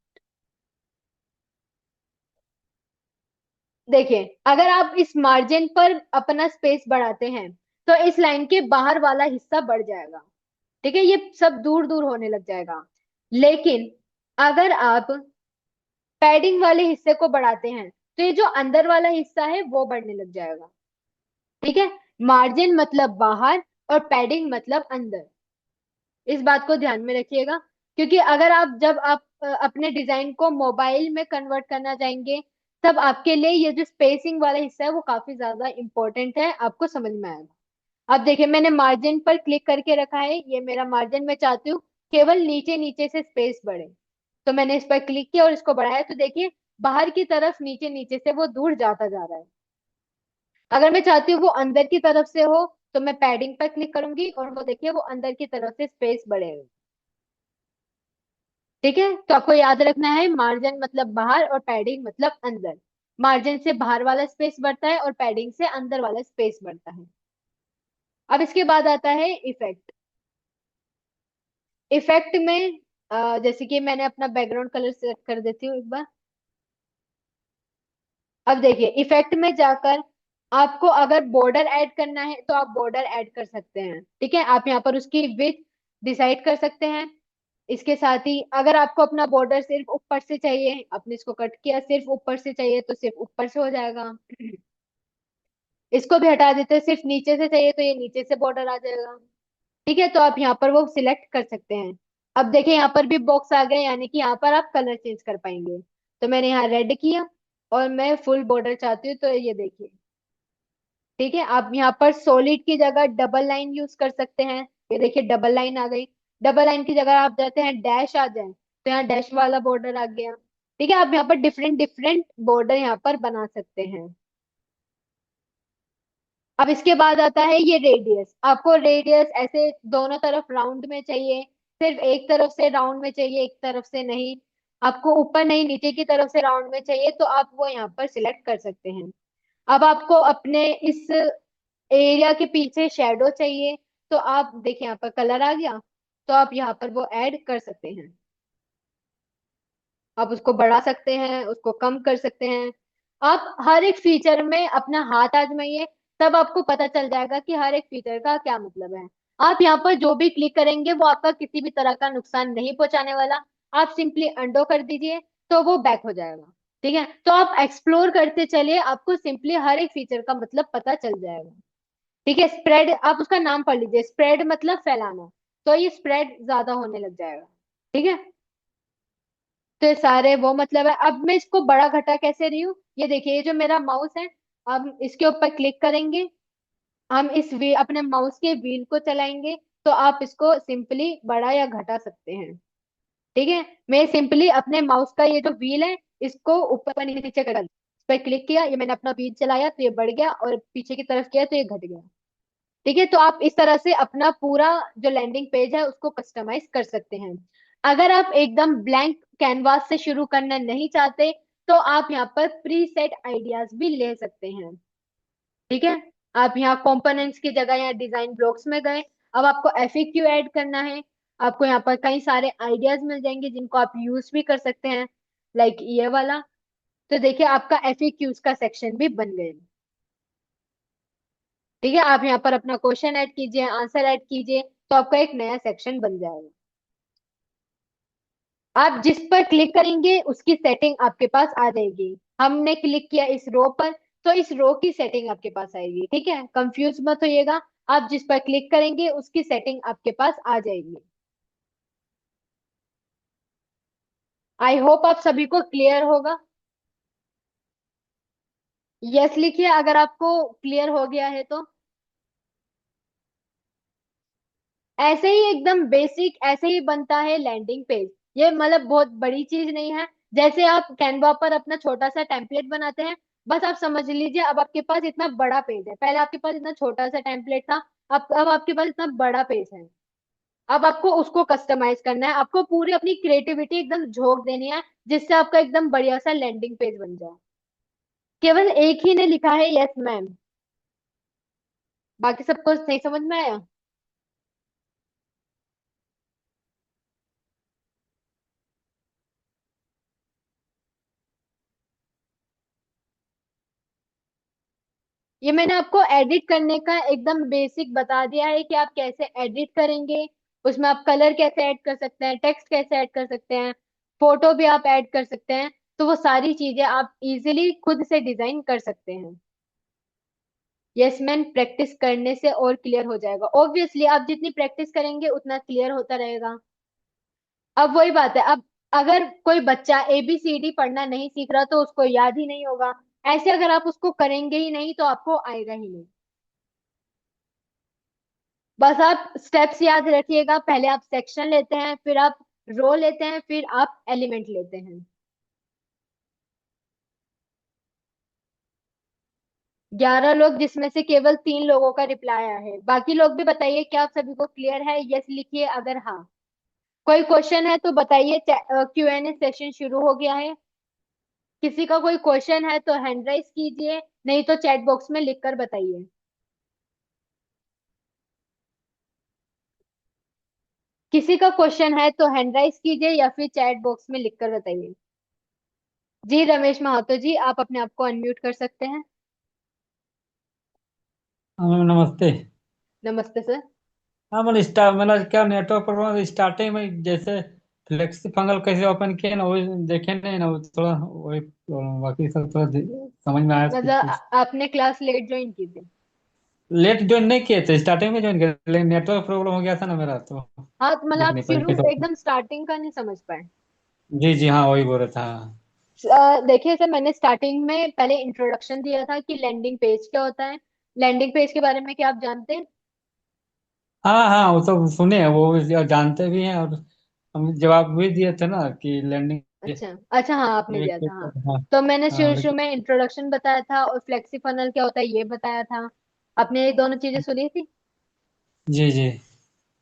देखिए अगर आप इस मार्जिन पर अपना स्पेस बढ़ाते हैं तो इस लाइन के बाहर वाला हिस्सा बढ़ जाएगा। ठीक है, ये सब दूर दूर होने लग जाएगा। लेकिन अगर आप पैडिंग वाले हिस्से को बढ़ाते हैं तो ये जो अंदर वाला हिस्सा है वो बढ़ने लग जाएगा। ठीक है, मार्जिन मतलब बाहर और पैडिंग मतलब अंदर। इस बात को ध्यान में रखिएगा, क्योंकि अगर आप जब आप अपने डिजाइन को मोबाइल में कन्वर्ट करना चाहेंगे, तब आपके लिए ये जो स्पेसिंग वाला हिस्सा है वो काफी ज्यादा इंपॉर्टेंट है, आपको समझ में आएगा। अब देखिए मैंने मार्जिन पर क्लिक करके रखा है, ये मेरा मार्जिन, मैं चाहती हूँ केवल नीचे नीचे से स्पेस बढ़े। तो मैंने इस पर क्लिक किया और इसको बढ़ाया तो देखिए बाहर की तरफ नीचे नीचे से वो दूर जाता जा रहा है। अगर मैं चाहती हूँ वो अंदर की तरफ से हो तो मैं पैडिंग पर क्लिक करूंगी और वो देखिए वो अंदर की तरफ से स्पेस बढ़ेगा। ठीक है, तो आपको याद रखना है मार्जिन मतलब बाहर और पैडिंग मतलब अंदर। मार्जिन से बाहर वाला स्पेस बढ़ता है और पैडिंग से अंदर वाला स्पेस बढ़ता है। अब इसके बाद आता है इफेक्ट। इफेक्ट में जैसे कि मैंने अपना बैकग्राउंड कलर सेलेक्ट कर देती हूँ एक बार। अब देखिए इफेक्ट में जाकर आपको अगर बॉर्डर ऐड करना है तो आप बॉर्डर ऐड कर सकते हैं। ठीक है, आप यहाँ पर उसकी विड्थ डिसाइड कर सकते हैं। इसके साथ ही अगर आपको अपना बॉर्डर सिर्फ ऊपर से चाहिए, आपने इसको कट किया, सिर्फ ऊपर से चाहिए तो सिर्फ ऊपर से हो जाएगा। इसको भी हटा देते हैं, सिर्फ नीचे से चाहिए तो ये नीचे से बॉर्डर आ जाएगा। ठीक है, तो आप यहाँ पर वो सिलेक्ट कर सकते हैं। अब देखिए यहाँ पर भी बॉक्स आ गए, यानी कि यहाँ पर आप कलर चेंज कर पाएंगे। तो मैंने यहाँ रेड किया और मैं फुल बॉर्डर चाहती हूँ तो ये देखिए। ठीक है, आप यहाँ पर सॉलिड की जगह डबल लाइन यूज कर सकते हैं। ये देखिए डबल लाइन आ गई। डबल लाइन की जगह आप जाते हैं डैश आ जाए तो यहाँ डैश वाला बॉर्डर आ गया। ठीक है, आप यहाँ पर डिफरेंट डिफरेंट बॉर्डर यहाँ पर बना सकते हैं। अब इसके बाद आता है ये रेडियस। आपको रेडियस ऐसे दोनों तरफ राउंड में चाहिए, सिर्फ एक तरफ से राउंड में चाहिए, एक तरफ से नहीं, आपको ऊपर नहीं नीचे की तरफ से राउंड में चाहिए तो आप वो यहाँ पर सिलेक्ट कर सकते हैं। अब आपको अपने इस एरिया के पीछे शेडो चाहिए तो आप देखिए यहाँ पर कलर आ गया, तो आप यहाँ पर वो ऐड कर सकते हैं। आप उसको बढ़ा सकते हैं, उसको कम कर सकते हैं। आप हर एक फीचर में अपना हाथ आजमाइए, तब आपको पता चल जाएगा कि हर एक फीचर का क्या मतलब है। आप यहाँ पर जो भी क्लिक करेंगे वो आपका किसी भी तरह का नुकसान नहीं पहुंचाने वाला। आप सिंपली अंडो कर दीजिए तो वो बैक हो जाएगा। ठीक है, तो आप एक्सप्लोर करते चलिए, आपको सिंपली हर एक फीचर का मतलब पता चल जाएगा। ठीक है, स्प्रेड आप उसका नाम पढ़ लीजिए, स्प्रेड मतलब फैलाना। तो ये स्प्रेड ज्यादा होने लग जाएगा। ठीक है, तो ये सारे वो मतलब है। अब मैं इसको बड़ा घटा कैसे रही हूँ, ये देखिए ये जो मेरा माउस है, हम इसके ऊपर क्लिक करेंगे, हम इस अपने माउस के व्हील को चलाएंगे तो आप इसको सिंपली बड़ा या घटा सकते हैं। ठीक है, मैं सिंपली अपने माउस का ये जो व्हील है इसको ऊपर नीचे कर, इस पर क्लिक किया, ये मैंने अपना व्हील चलाया तो ये बढ़ गया और पीछे की तरफ किया तो ये घट गया। ठीक है, तो आप इस तरह से अपना पूरा जो लैंडिंग पेज है उसको कस्टमाइज कर सकते हैं। अगर आप एकदम ब्लैंक कैनवास से शुरू करना नहीं चाहते तो आप यहाँ पर प्री सेट आइडियाज भी ले सकते हैं। ठीक है। आप यहाँ कंपोनेंट्स की जगह यहाँ डिजाइन ब्लॉक्स में गए। अब आपको एफएक्यू ऐड करना है। आपको यहाँ पर कई सारे आइडियाज मिल जाएंगे जिनको आप यूज भी कर सकते हैं, लाइक ये वाला। तो देखिए आपका एफएक्यूज का सेक्शन भी बन गया। ठीक है, आप यहाँ पर अपना क्वेश्चन ऐड कीजिए, आंसर ऐड कीजिए, तो आपका एक नया सेक्शन बन जाएगा। आप जिस पर क्लिक करेंगे उसकी सेटिंग आपके पास आ जाएगी। हमने क्लिक किया इस रो पर, तो इस रो की सेटिंग आपके पास आएगी। ठीक है, कंफ्यूज मत होइएगा। आप जिस पर क्लिक करेंगे उसकी सेटिंग आपके पास आ जाएगी। आई होप आप सभी को क्लियर होगा। यस लिखिए अगर आपको क्लियर हो गया है तो। ऐसे ही एकदम बेसिक ऐसे ही बनता है लैंडिंग पेज। ये मतलब बहुत बड़ी चीज नहीं है। जैसे आप कैनवा पर अपना छोटा सा टेम्पलेट बनाते हैं, बस आप समझ लीजिए अब आपके पास इतना बड़ा पेज है। पहले आपके पास इतना छोटा सा टेम्पलेट था, अब आपके पास इतना बड़ा पेज है। अब आपको उसको कस्टमाइज करना है, आपको पूरी अपनी क्रिएटिविटी एकदम झोंक देनी है, जिससे आपका एकदम बढ़िया सा लैंडिंग पेज बन जाए। केवल एक ही ने लिखा है यस मैम, बाकी सबको नहीं समझ में आया। ये मैंने आपको एडिट करने का एकदम बेसिक बता दिया है कि आप कैसे एडिट करेंगे। उसमें आप कलर कैसे ऐड कर सकते हैं, टेक्स्ट कैसे ऐड कर सकते हैं, फोटो भी आप ऐड कर सकते हैं। तो वो सारी चीजें आप इजीली खुद से डिजाइन कर सकते हैं। यस मैन, प्रैक्टिस करने से और क्लियर हो जाएगा। ऑब्वियसली आप जितनी प्रैक्टिस करेंगे उतना क्लियर होता रहेगा। अब वही बात है, अब अगर कोई बच्चा ABCD पढ़ना नहीं सीख रहा तो उसको याद ही नहीं होगा। ऐसे अगर आप उसको करेंगे ही नहीं तो आपको आएगा ही नहीं। बस आप स्टेप्स याद रखिएगा। पहले आप सेक्शन लेते हैं, फिर आप रो लेते हैं, फिर आप एलिमेंट लेते हैं। 11 लोग जिसमें से केवल 3 लोगों का रिप्लाई आया है। बाकी लोग भी बताइए क्या आप सभी को क्लियर है। यस लिखिए अगर हाँ। कोई क्वेश्चन है तो बताइए। Q&A सेशन शुरू हो गया है। किसी का कोई क्वेश्चन है तो हैंड राइज कीजिए, नहीं तो चैट बॉक्स में लिखकर बताइए। किसी का क्वेश्चन है तो हैंड राइज कीजिए या फिर चैट बॉक्स में लिखकर बताइए। जी रमेश महातो जी, आप अपने आप को अनम्यूट कर सकते हैं। हाँ मैम नमस्ते। नमस्ते सर। हाँ मतलब मतलब क्या नेटवर्क प्रॉब्लम स्टार्टिंग में जैसे फ्लेक्सी फंगल कैसे ओपन किए ना वही देखे नहीं ना वो थोड़ा वही प्रॉब्लम बाकी सब थोड़ा समझ में आया कुछ मतलब कुछ। आपने क्लास लेट ज्वाइन की थी। लेट ज्वाइन नहीं किए थे स्टार्टिंग में ज्वाइन किए लेकिन नेटवर्क प्रॉब्लम हो गया था ना मेरा तो हाँ तो मतलब देख आप नहीं पाए शुरू कैसे open- एकदम स्टार्टिंग का नहीं समझ पाए। जी जी हाँ वही बोल रहा था। देखिए सर, मैंने स्टार्टिंग में पहले इंट्रोडक्शन दिया था कि लैंडिंग पेज क्या होता है। लैंडिंग पेज के बारे में क्या आप जानते हैं? हाँ हाँ वो तो सुने हैं वो जानते भी हैं और हम जवाब भी दिए थे ना कि लैंडिंग अच्छा अच्छा, हाँ आपने दिया था हाँ। हाँ तो मैंने हाँ शुरू शुरू में इंट्रोडक्शन बताया था और फ्लेक्सी फनल क्या होता है ये बताया था। आपने ये दोनों चीजें सुनी थी। जी जी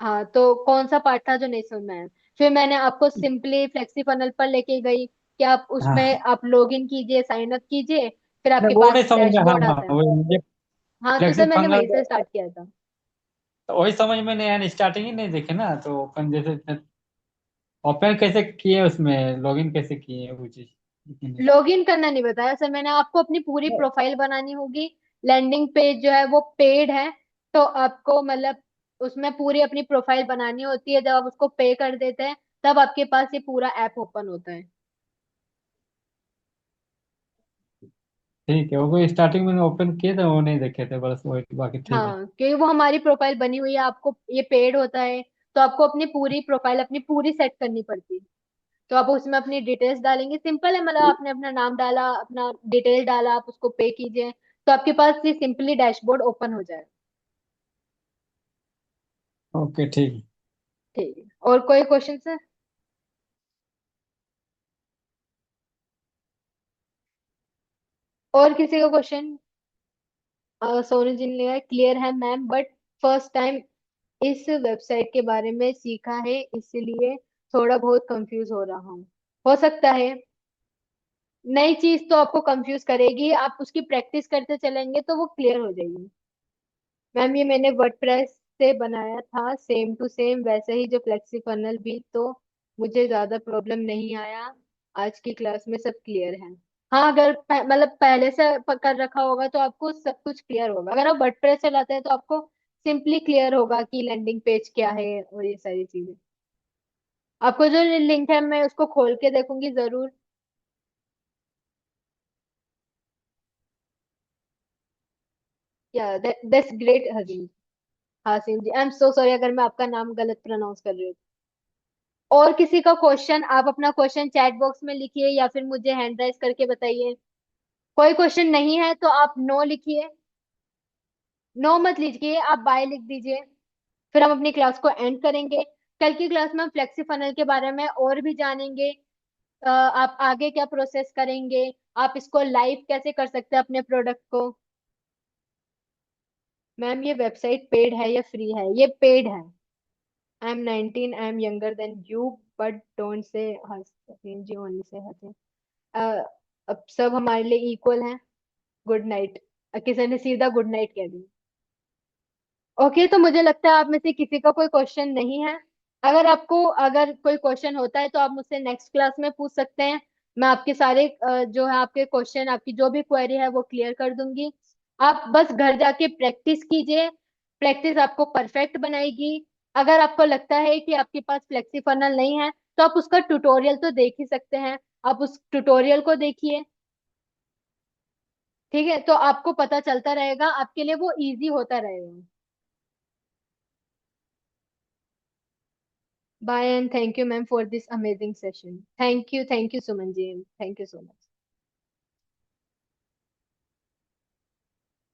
हाँ तो कौन सा पार्ट था जो नहीं समझ में आया? फिर मैंने आपको सिंपली फ्लेक्सी फनल पर लेके गई कि आप उसमें हाँ आप लॉग इन कीजिए, साइन अप कीजिए, फिर नहीं, आपके वो पास नहीं समझ में हाँ डैशबोर्ड हाँ आता है। वो हाँ तो फ्लेक्सी सर मैंने फंगल वहीं से स्टार्ट किया था। तो वही समझ में नहीं आया स्टार्टिंग ही नहीं देखे ना तो ओपन जैसे ओपन कैसे किए उसमें लॉगिन कैसे किए वो चीज लेकिन- लॉग इन करना नहीं बताया सर मैंने आपको। अपनी पूरी प्रोफाइल बनानी होगी। लैंडिंग पेज जो है वो पेड है, तो आपको मतलब उसमें पूरी अपनी प्रोफाइल बनानी होती है। जब आप उसको पे कर देते हैं तब आपके पास ये पूरा ऐप ओपन होता है। ठीक है वो कोई स्टार्टिंग में ओपन किए थे वो नहीं देखे थे बस वही बाकी ठीक है। हाँ क्योंकि वो हमारी प्रोफाइल बनी हुई है, आपको ये पेड होता है। तो आपको अपनी पूरी प्रोफाइल अपनी पूरी सेट करनी पड़ती है। तो आप उसमें अपनी डिटेल्स डालेंगे, सिंपल है। मतलब आपने अपना नाम डाला, अपना डिटेल डाला, आप उसको पे कीजिए, तो आपके पास ये सिंपली डैशबोर्ड ओपन हो जाएगा। ओके ठीक ठीक है, और कोई क्वेश्चन सर? और किसी का क्वेश्चन? सोनू जी ने क्लियर है मैम, बट फर्स्ट टाइम इस वेबसाइट के बारे में सीखा है इसलिए थोड़ा बहुत कंफ्यूज हो रहा हूँ, हो सकता है। नई चीज तो आपको कंफ्यूज करेगी, आप उसकी प्रैक्टिस करते चलेंगे तो वो क्लियर हो जाएगी। मैम ये मैंने वर्डप्रेस से बनाया था, सेम टू सेम वैसे ही जो फ्लेक्सी फनल भी, तो मुझे ज्यादा प्रॉब्लम नहीं आया। आज की क्लास में सब क्लियर है। हाँ, अगर मतलब पहले से कर रखा होगा तो आपको सब कुछ क्लियर होगा। अगर आप वर्डप्रेस चलाते हैं तो आपको सिंपली क्लियर होगा कि लैंडिंग पेज क्या है और ये सारी चीजें। आपको जो लिंक है मैं उसको खोल के देखूंगी जरूर। या दैट्स ग्रेट हसीन। हासिम जी, आई एम सो सॉरी अगर मैं आपका नाम गलत प्रोनाउंस कर रही हूँ। और किसी का क्वेश्चन, आप अपना क्वेश्चन चैट बॉक्स में लिखिए या फिर मुझे हैंड राइज करके बताइए। कोई क्वेश्चन नहीं है तो आप नो लिखिए। नो मत लीजिए, आप बाय लिख दीजिए। फिर हम अपनी क्लास को एंड करेंगे। कल की क्लास में हम फ्लेक्सी फनल के बारे में और भी जानेंगे। आप आगे क्या प्रोसेस करेंगे, आप इसको लाइव कैसे कर सकते हैं अपने प्रोडक्ट को। मैम ये वेबसाइट पेड है या फ्री है? ये पेड है। I am 19, I am younger than you, but don't say हसीन जी, ओनली से हसीन। अब सब हमारे लिए इक्वल हैं। Good night. किसी ने सीधा गुड नाइट कह दी। ओके, तो मुझे लगता है आप में से किसी का कोई क्वेश्चन नहीं है। अगर कोई क्वेश्चन होता है तो आप मुझसे नेक्स्ट क्लास में पूछ सकते हैं। मैं आपके सारे जो है आपके क्वेश्चन, आपकी जो भी क्वेरी है वो क्लियर कर दूंगी। आप बस घर जाके प्रैक्टिस कीजिए। प्रैक्टिस आपको परफेक्ट बनाएगी। अगर आपको लगता है कि आपके पास फ्लेक्सी फनल नहीं है तो आप उसका ट्यूटोरियल तो देख ही सकते हैं। आप उस ट्यूटोरियल को देखिए। ठीक है, तो आपको पता चलता रहेगा, आपके लिए वो इजी होता रहेगा। Bye and thank you ma'am for this amazing session. Thank you Suman ji, thank you so much.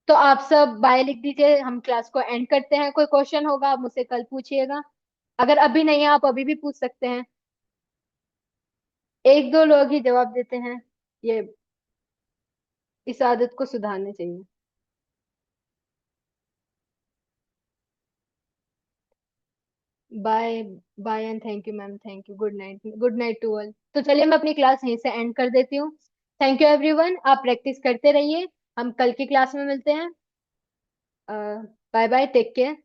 तो आप सब बाय लिख दीजिए, हम क्लास को एंड करते हैं। कोई क्वेश्चन होगा आप मुझसे कल पूछिएगा। अगर अभी नहीं है आप अभी भी पूछ सकते हैं। एक दो लोग ही जवाब देते हैं। ये इस आदत को सुधारना चाहिए। Bye. Bye and thank you ma'am, thank you, good night, good night to all. तो चलिए मैं अपनी क्लास यहीं से एंड कर देती हूँ। थैंक यू एवरीवन, आप प्रैक्टिस करते रहिए। हम कल की क्लास में मिलते हैं। Bye bye, take care.